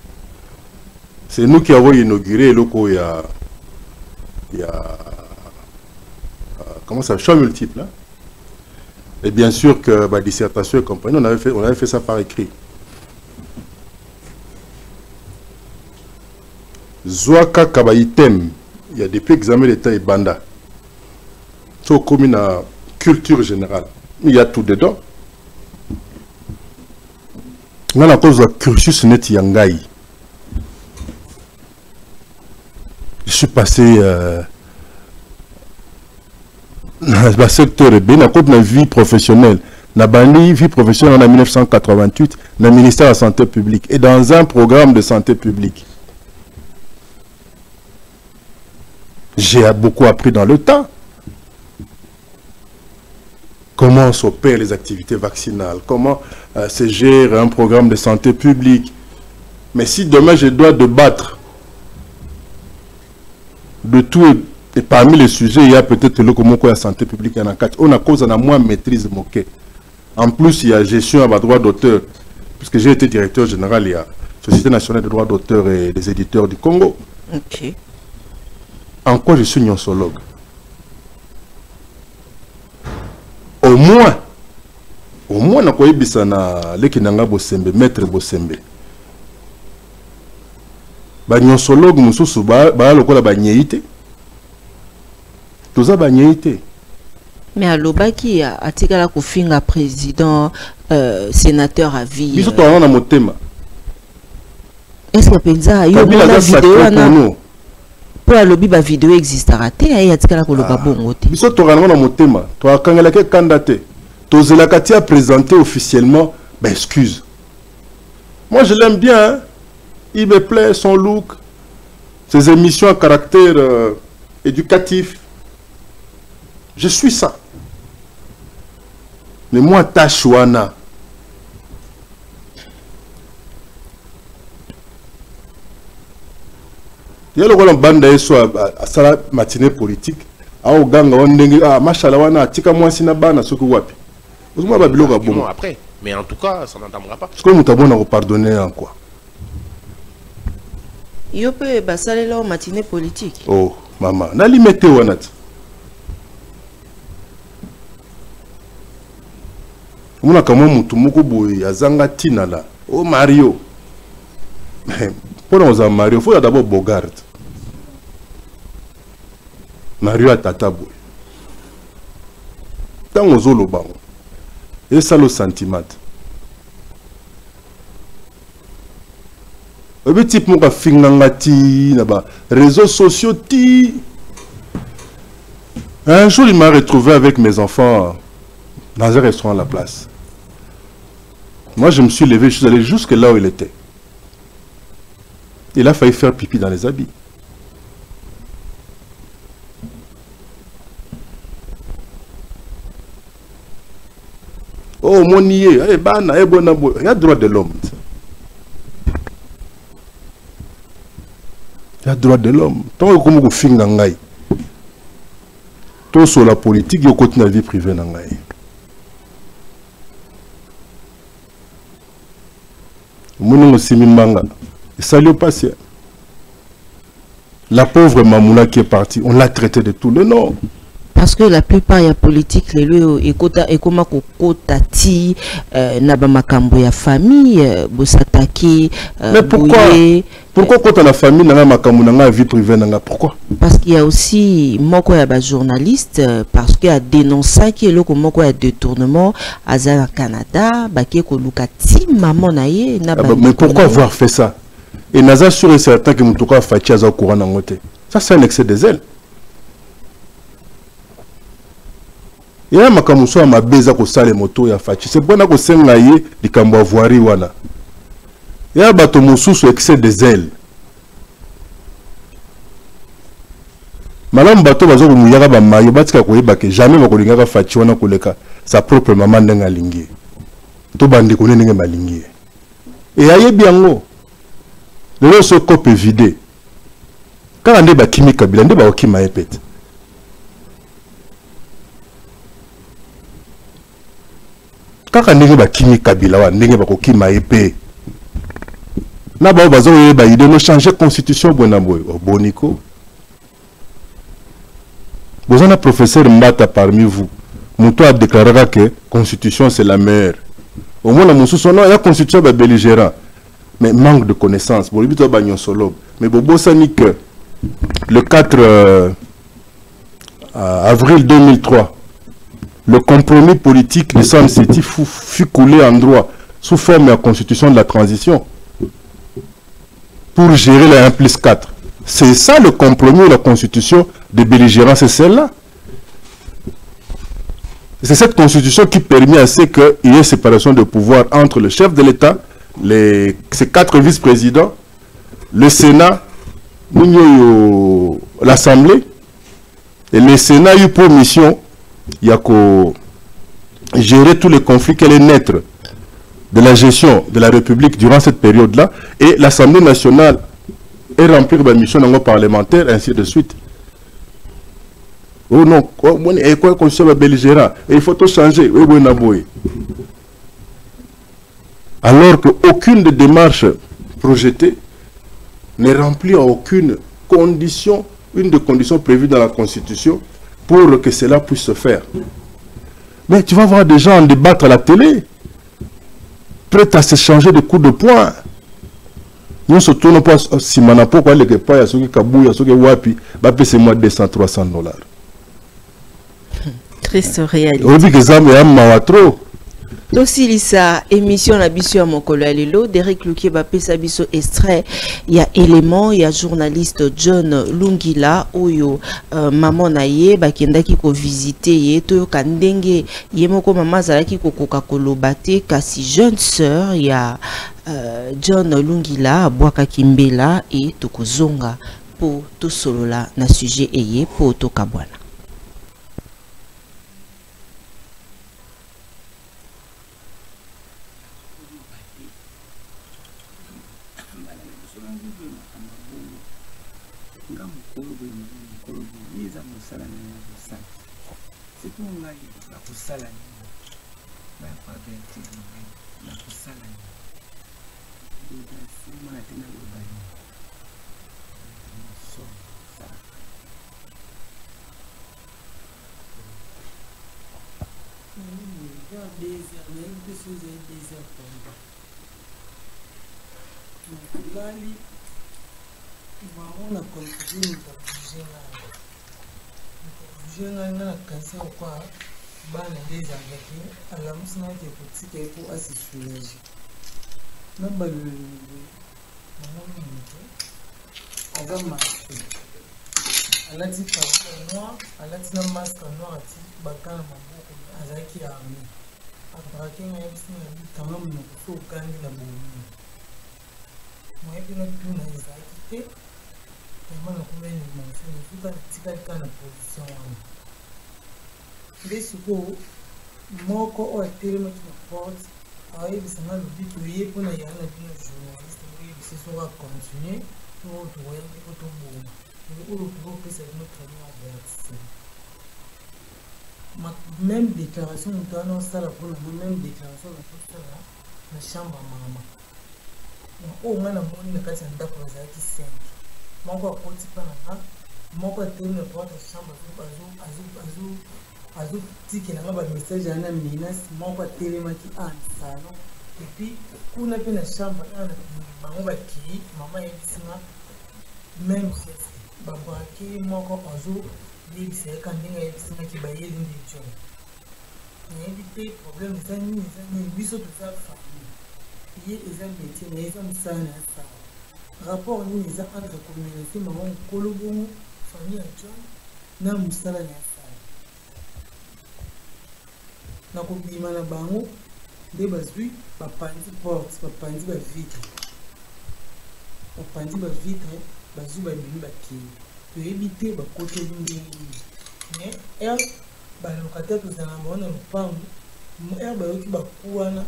C'est nous qui avons inauguré le coup il y a comment ça, choix multiple. Hein? Et bien sûr que ma dissertation et compagnie, on avait fait ça par écrit. Zouaka Kabaitem, il y a depuis examen d'état et banda. C'est comme une culture générale. Il y a tout dedans. Dans la cause de cursus net yangai. Je suis passé dans le secteur dans la vie professionnelle. Dans la vie professionnelle en 1988, dans le ministère de la Santé publique et dans un programme de santé publique. J'ai beaucoup appris dans le temps. Comment s'opèrent les activités vaccinales, comment se gère un programme de santé publique. Mais si demain je dois débattre de tout, et parmi les sujets, il y a peut-être le comment la santé publique, on a cause à moins maîtrise moquée. En plus, il y a gestion à droit d'auteur, puisque j'ai été directeur général, il y a Société nationale des droits d'auteur et des éditeurs du Congo. Ok. En quoi je suis nyonsologue? Au moins, na koyebisa na lekinanga bosembe, maître bosembe. Ba nyonsologue mususu ba lokola ba nyeite. Toza ba nyeite. Mais alobaki atikala kofinga président sénateur à vie. Biso to na motema. Est-ce que penza yo na vidéo na pour alobi ba vidéo existera te ay atikala koloba bongo te. Biso to na motema, to akangela ke candidaté. Tozela Katia a présenté officiellement, ben excuse. Moi je l'aime bien, hein? Il me plaît son look, ses émissions à caractère éducatif. Je suis ça. Mais moi, Tachouana. Il y a le rôle en bande à la matinée politique. Ah, au gang, on dengue, ah, machalawana, tika moi sinabana, ce que wapi. Après, mais en tout cas, ça n'entendra pas. Est-ce que nous t'avons pardonné en quoi? Yo peut basale la matinée politique. Oh, maman, n'a limité wanat. On a quand même mutumoko boy, azanga tina là. Oh Mario. Mais pour nous en Mario, faut d'abord Bogart. Mario a tata boy. Tant aux olo bango. Et ça le sentiment. Le type mon fingangati là-bas, réseaux sociaux ti. Un jour il m'a retrouvé avec mes enfants dans un restaurant à la place. Moi je me suis levé, je suis allé jusque là où il était. Il a failli faire pipi dans les habits. Oh, mon nié, il y a droit de l'homme. Il y a droit de l'homme. Tant que vous faites un tout sur la politique, il y a la vie privée. Mounongo Simimanga. Salut passé. La pauvre Mamoula qui est partie, on l'a traité de tous les noms. Parce que la plupart des politiques, les lieux, et comment ti naba makambo ya famille, bosataki. Mais pourquoi quand on a famille, nanga makambo nanga vie privée nanga pourquoi? Parce qu'il y a aussi moko ya ba journaliste parce qu'il a dénoncé qui est le moko ya détournement à Canada, ba qui ko lukati maman naie na ba. Mais pourquoi avoir fait ça? Et Naza sûr et certain que Moutouka Fachi a au courant en côté. Ça c'est un excès de zèle. Il y a ma kamuso à ma beza ko sale moto ya Fachi. C'est bon que c'est un aïe di kambo avoiri wana. Il y a bato moussou sur excès de zèle. Malam bato bazo ko muyaka ba mayo batika ko yeba ke jamais ba ko lingaka Fachi wana koleka sa propre maman ndenga lingi. To bandi ko ndenga malingi. Et aye biango. Le se cope est vidé. Quand on est bas chimique, on est bas qui m'a épété. Quand on est bas chimique, on est bas qui m'a épété. N'a pas besoin de idée de changer la constitution Bonico. Vous avez un professeur Mbata parmi vous. Mouto a déclaré que la constitution c'est la meilleure. Au moins, la constitution est belligérante. Mais manque de connaissances. Mais Bobo Sanik, le 4 avril 2003, le compromis politique de Sam City fut coulé en droit sous forme de la constitution de la transition pour gérer la 1+4. C'est ça le compromis de la constitution de belligérance, c'est celle-là. C'est cette constitution qui permet à ce qu'il y ait séparation de pouvoir entre le chef de l'État, ces 4 vice-présidents, le Sénat, l'Assemblée, et le Sénat a eu pour mission de gérer tous les conflits qui allaient naître de la gestion de la République durant cette période-là, et l'Assemblée nationale est remplie de mission parlementaire, ainsi de suite. Oh non, il faut tout changer. Alors qu'aucune des démarches projetées n'est remplie à aucune condition, une des conditions prévues dans la Constitution pour que cela puisse se faire. Mais tu vas voir des gens en débattre à la télé, prêts à s'échanger de coups de poing. Nous se tournons pas si manapo quoi les pas ya soki kabuya soki wapi ba pese moi $200-300. Triste réalité. On dit que ça me a trop. Aussi lisa émission la biso ya mokolo ya lelo Derek Lukie ba pesa biso extrait il y a élément il y a journaliste John Lungila oyo maman na ye ba kendaki ko visiter ye to kandenge ye moko mama zalaki ko koka koloba te kasi jeune sœur il y a John Lungila bwaka kimbela et tokozonga po to solola na sujet eye po to kabwana. Moko o terme qui porte a eu ça le but de y pour y aller pour le journaliste oui c'est ça va continuer pour trouver autre bon pour que c'est notre travail ma même déclaration nous donnons ça la pour la même déclaration la chambre maman oyo nga namoni na kati ya ndako bazalaki 5 moko akoti mpa na nga moko atelemi na porte ya chambre azotikelanga bamessage ya na menace moko atelemaki na salon epuis kuna mpe na chambre ana bango bakei mama yebisinga même babrake moko azoyebisa yaka ndenge ayebisingaki bayeli nde jon nayebi te problème eza nini biso toza famille ye eza métier na ye eza mosala na ya sala rapport nini eza entre communauté mama mokolo bongo famille ya jon na mosala na ya sala na kobima na bango nde bazwi bapandi porte bapandi bavitre bazwi babimi bakei toyebi te bakoteli ndenge nini mais ere balokataire tozala na bango na lopango ere bayoki baku wana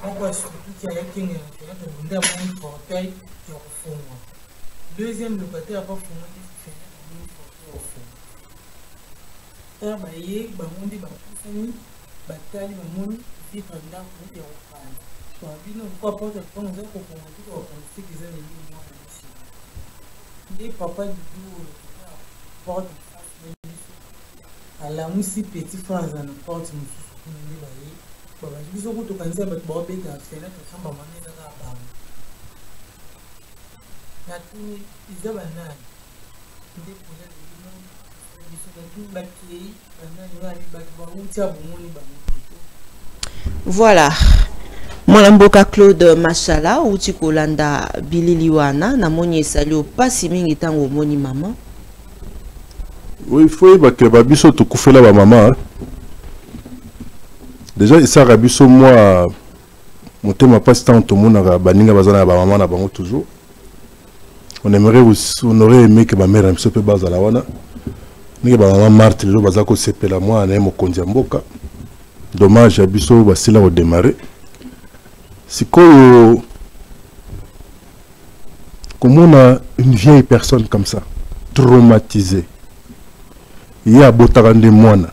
moko asutuki ayakengela na fenêtre bonde amoni portail ya kofungwa deuxième locataire apafungwaki fenêtre amoni portail ya kofungwa ere baye bango nde bapusani batali bamoni vitre ndako ya kopanda babino kwa porte ya lopango eza kofunga tuka bapandisiki eza leli moko mosi nde papa dudu porte alamusi petit frère aza na porte mosusu kuna nde baye babandi biso kutokanisa bato baobeta fenêtre chamba mwana ezaka ya bango natuni eza banani nde poza lelino biso natuni bakei banani ngali bato bauti abomoni bango voilà mwana mboka Claude Mashala uti kolanda bilili wana namoni esali opasi mingi ntango omoni mama. Oui, il faut que babiso to kufela ba maman. Déjà ça rabiso moi motema passe tant tout monde na baninga bazana ba maman na bango toujours. On aurait aimé que ma mère un peu bazala wana. Ni ba maman Marthe le bazako sepela moi na mo kondia mboka. Dommage abiso basila au démarrer. Sikoyo comment on a une vieille personne comme ça traumatisée. Il y a botarande moana.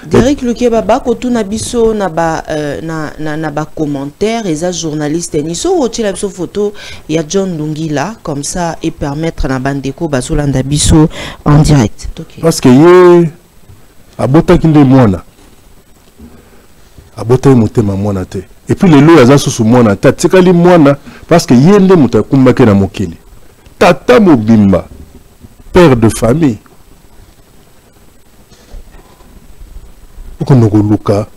Derek Lukeba kotuna biso na ba commentaire et journaliste ni so otila biso photo ya John Lungila comme ça et permettre na bandeko bazolanda biso en direct. Okay. Parce que ye abotaki nde moana. Abotaki motema moana te. Et puis les lois aza susu moana ta tikali moana parce que ye nde mutakumbake na mokili. Tata mobimba père de famille. Luka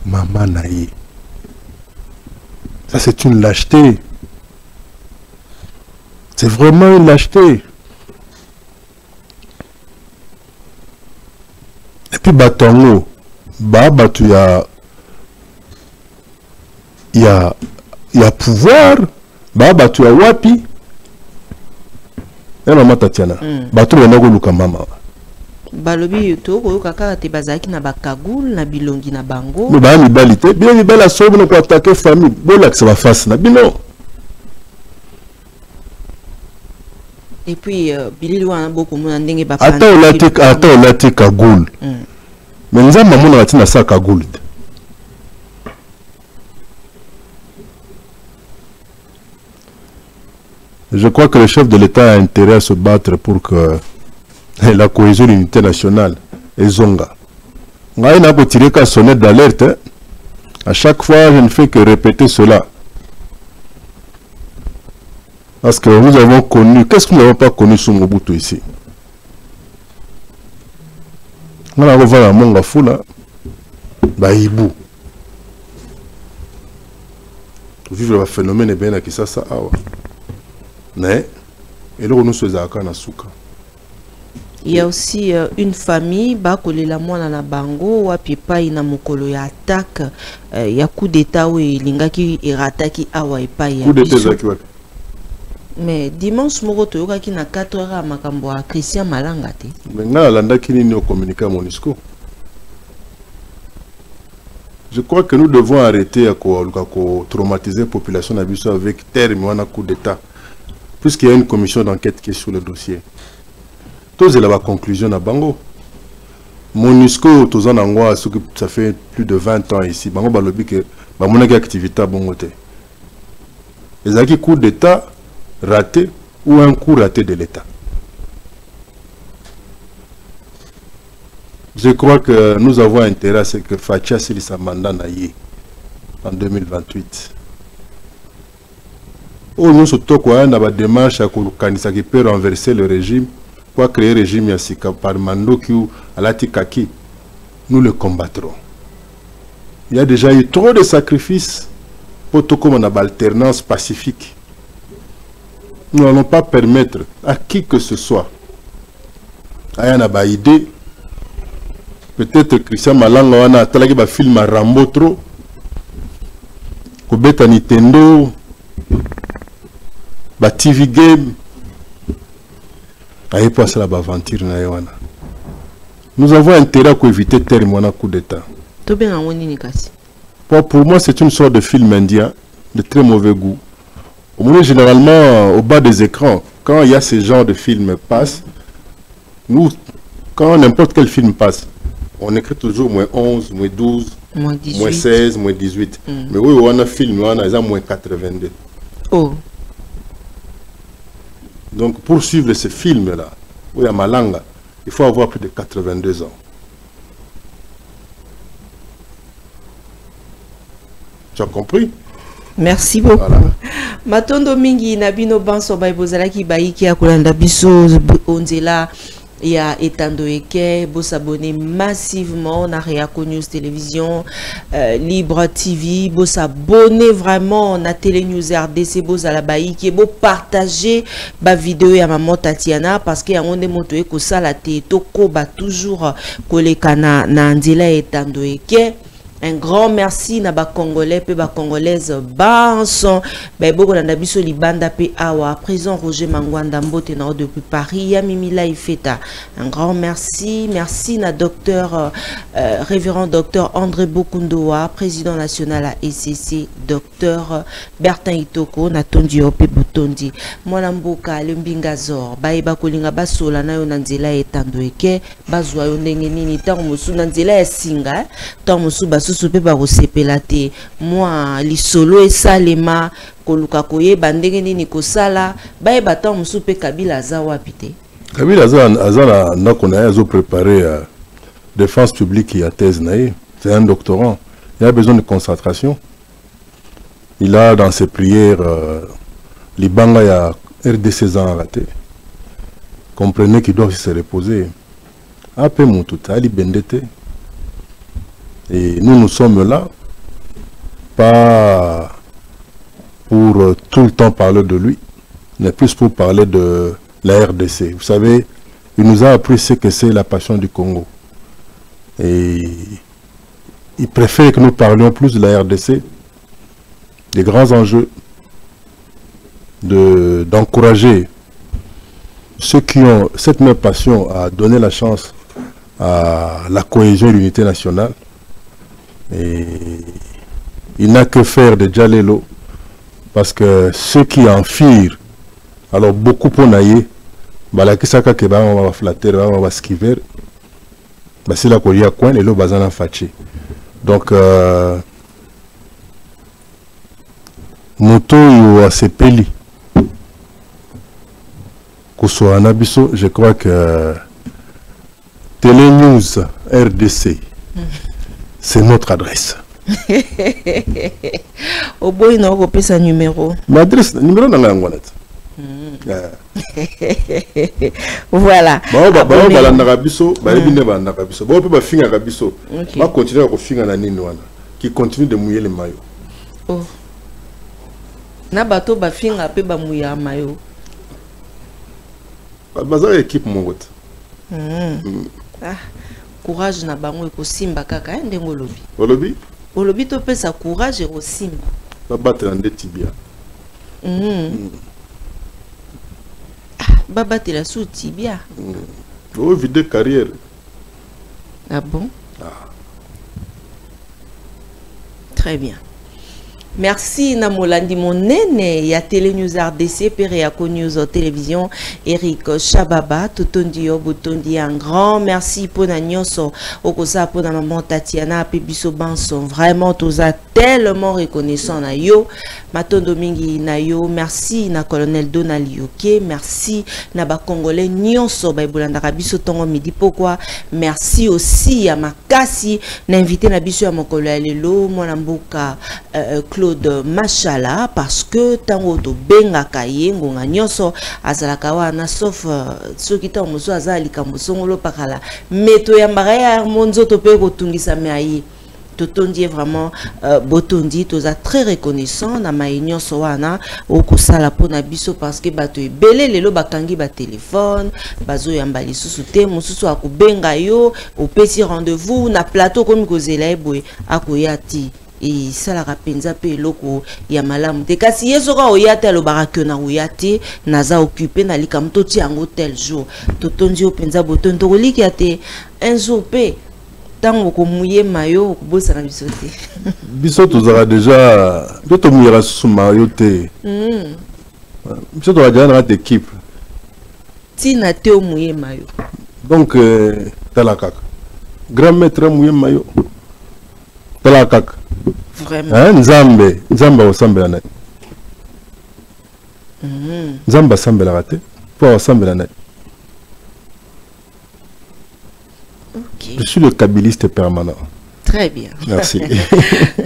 maman naïe. Ça c'est une lâcheté. C'est vraiment une lâcheté. Et puis batongo tu y a pouvoir tu as wapi. Et maman Tatiana batu luka mama. Balobi to ko kaka te bazaki na bakagul na bilongi na bango mais ba mi balite bien mi bala sobo na ko attaquer famille bola que ça va face na bino et puis bilili wana boko mona ndenge ba ata la te kagul mais nzamba mona batina sa kagul. Je crois que le chef de l'État a intérêt à se battre pour que la cohésion de l'unité nationale et zonga. On a tiré qu'à sonnette d'alerte. À chaque fois, je ne fais que répéter cela. Parce que nous avons connu. Qu'est-ce que nous n'avons pas connu sur Mobutu ici? On a revu la Monga Fula. Baïbou. Vivre le phénomène est bien à qui ça. Mais, et là, nous sommes à Kanasuka. Il y a aussi une famille bakolela mwana na bango wapi pai na mokolo ya attaque ya coup d'état où lingaki erataki awa epai ya biso. Mais dimanche moko toyokaki na 4h makambo ya Christian Malanga te. Mais nga landaki nini au communiqué à MONUSCO. Je crois que nous devons arrêter à traumatiser la population na biso avec terme wana coup d'état. Puisqu'il y a une commission d'enquête qui est sur le dossier. Tous et la conclusion à Bango. MONUSCO, tous en angoisse, ça fait plus de 20 ans ici. Bango balobi que mon activité à Bongote. Les coup d'État raté ou un coup raté de l'État. Je crois que nous avons intérêt à ce que Fatia Silisa Manda naïe en 2028. Nous surtout une démarche qui peut renverser le régime, pour créer un régime par Mandoki ou Alatikaki. Nous le combattrons. Il y a déjà eu trop de sacrifices pour tout comme on a alternance pacifique. Nous n'allons pas permettre à qui que ce soit à une idée. Peut-être Christian Malanga a un film à Rambo trop. Kobeta Nintendo. Ba TV game. Aïe pas la aventure na yawana. Nous avons intérêt à éviter tel coup d'État. Pour moi, c'est une sorte de film indien de très mauvais goût. Au moins, généralement, au bas des écrans, quand il y a ce genre de film passe, nous, quand n'importe quel film passe, on écrit toujours moins 11, moins 12, moins 16, moins 18. Mais oui, on a un film, on a moins 82. Oh. Donc, pour suivre ce film-là, où il y a Malanga, il faut avoir plus de 82 ans. Tu as compris? Merci beaucoup. Voilà. Matondo mingi nabino banso baibozalaki baiki ya kulanda biso onzela ya etando eke bo s'abonner massivement na Réaco News Télévision Libre TV bo s'abonner vraiment na Télé News RDC bo za la baiki bo partager ba vidéo ya maman Tatiana parce que yango nde moto eko sala te toko ba toujours kolekana na nzela etando eke. Un grand merci na ba Congolais pe ba Congolaises banson ba boko na biso libanda pe awa présent Roger Mangwanda Mbote na depuis Paris ya Mimila Ifeta. Un grand merci na docteur révérend docteur André Bokundoa président national à ECC docteur Bertin Itoko na tondi ope botondi mwana mboka lembingazor ba eba kolinga basola na yo na nzela etando eke bazwa yo ndenge nini tango mosu na nzela ya singa tango mosu susupe ba rosepelate moi lisolo esalema koluka koye bandenge nini kosala baye bata musupe Kabila za wapite Kabila za na kona azo préparer défense publique et thèse naïe. C'est un doctorant, il a besoin de concentration. Il a dans ses prières libanga ya RDC ans raté. Comprenez qu'il doit se reposer. Après mon tout ali bendete. Et nous sommes là, pas pour tout le temps parler de lui, mais plus pour parler de la RDC. Vous savez, il nous a appris ce que c'est la passion du Congo. Et il préfère que nous parlions plus de la RDC, des grands enjeux, d'encourager ceux qui ont cette même passion à donner la chance à la cohésion et l'unité nationale. Et il n'a que faire de Djalelo parce que ceux qui en firent, alors beaucoup pour naïe, la kisaka ke ba va flatter, va skiver, c'est la kolia coin et le bazana fachi. Donc moto yo a sepeli. Koso anabiso, je crois que Télé News RDC. C'est notre adresse. Au bout, il n'a pas sa numéro. Ma adresse, numéro dans la langue. Voilà. Qui continue de mouiller les maillots. Oh. Na bato ba finga pe ba mouiller maillot. Bazar équipe mon gote. Ah. Courage na bango eko simba kaka ndengo lobi. Olobi? Olobi to pesa courage eko simba. Ba battre en tibia. Ba battre la sous tibia. Oh vide carrière. Ah bon? Très bien. Merci Namolandi Monene, ya Télé News RDC, Péréako News Télévision, Eric Chababa, Totondi Botondi, un grand merci pour Nagnoso, Okosa pour la maman Tatiana, Pébiso Banson, vraiment tous a tellement reconnaissant na yo, Maton Domingi na yo, merci na colonel Donald Yoke, merci na ba Congolais Nyonso, ba Ibolanda Biso Tongo Midi, pourquoi, merci aussi à Makasi, na invité na Biso à Mokolo Lelo, Mwanambuka, Claude Machala, parce que tango to benga kaye ngonga nyonso azalaka wana sauf soki ta muso azali kamosongolo pakala meto ya mbaya monzo to pe kotungisa mai totondi vraiment botondi toza très reconnaissant na mai nyonso wana okusala pona biso parce que bato ebele lelo bakangi ba téléphone bazo yamba lisusu te mususu akubenga yo opesi rendez-vous na plateau komi kozela eboye akoyati et ça la rapenza pe loko ya malamu te kasi yeso ka oyate lo baraka na oyate naza occupé na likamto ti ango tel jour totondi openza boton to koliki ate un jour pe tango ko muye mayo ko bosa na biso te biso tozara déjà doto muyera susu mayo te biso to déjà na équipe ti na te o muye mayo donc talakaka grand maître muye mayo talakaka vraiment nzambe osambela na nzambe asambela rate pour osambela na je suis le kabyliste permanent. Très bien. Merci.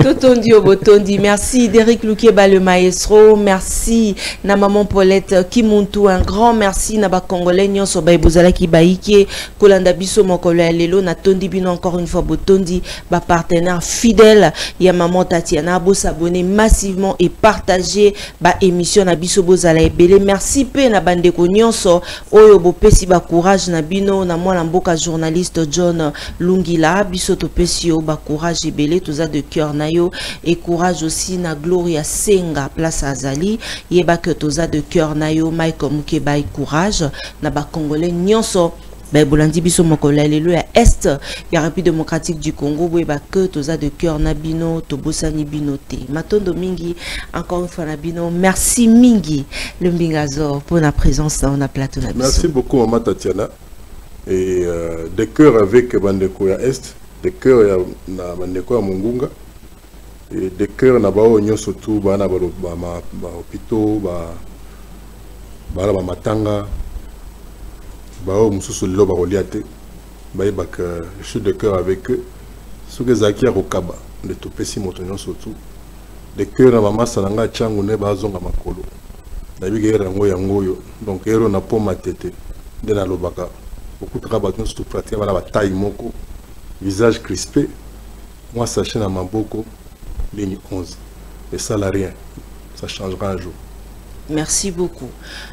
Totondi Obotondi, merci Derek Lukeba le maestro, merci na maman Paulette Kimuntu, un grand merci na ba Congolais nyonso ba ibozala ki baike kolanda biso mokolo lelo na tondi bino encore une fois Botondi ba partenaire fidèle ya maman Tatiana bo s'abonner massivement et partager ba émission na biso bozala ebele. Merci pe na bandeko nyonso oyo bo pesi ba courage na bino na mwana mboka journaliste John Lungila biso to pesi yo courage belé toza de cœur nayo et courage aussi na Gloria Senga place Azali yeba que toza de cœur nayo Mike Mukeba courage na ba Congolais nyonso ba bolandi biso mokola lelo ya est ya République démocratique du Congo yeba que toza de cœur na bino to bosani bino te matondo mingi encore une fois na bino merci mingi le mbingazo pour la présence dans la plateau na biso. Merci beaucoup maman Tatiana et de cœur avec bandeko ya est de cœur na bandeko ya Mungunga et de cœur na bao nyonso tout bana ba hôpitaux ba matanga bao mususu lo ba oliate ba ibak je suis de cœur avec eux ce que zaki akokaba de to pesi moto nyonso tout de cœur na mama salanga changu ne ba zonga makolo na bigera ngo yango yo donc ero na poma tete de na lobaka beaucoup de travail nyonso tout pratique bana ba taille moko visage crispé, moi sachez dans ma boko, ligne 11. Et ça n'a rien, ça changera un jour. Merci beaucoup.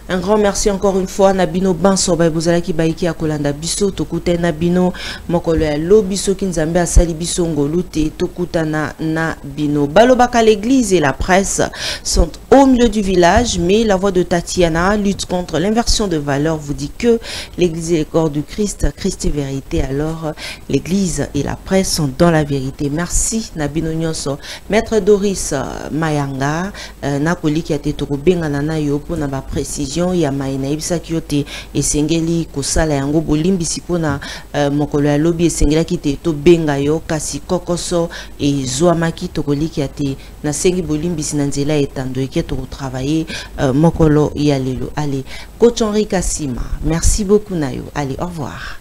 Un grand merci encore une fois. Nabino Banso Baibozala ki baiki akolanda biso tokuta nabino mokolo ya lobiso kinzambe asali biso ngolute tokuta na bino. Balobaka l'église et la presse sont au milieu du village, mais la voix de Tatiana lutte contre l'inversion de valeurs vous dit que l'église est le corps du Christ, Christ est vérité. Alors l'église et la presse sont dans la vérité. Merci Nabino Nyonso. Maître Doris Mayanga nakoli ki ate tokobenga na yo pona ba précision ya maina ibisa kyote esengeli kosala yango bolimbisi pona mokolo ya lobi esengela kite to benga yo kasi kokoso ezwamaki tokoliki ate na sengi bolimbisi na nzela etando eke to travailler mokolo ya lelo. Allez, coach Henri Kassima, merci beaucoup na yo. Allez, au revoir.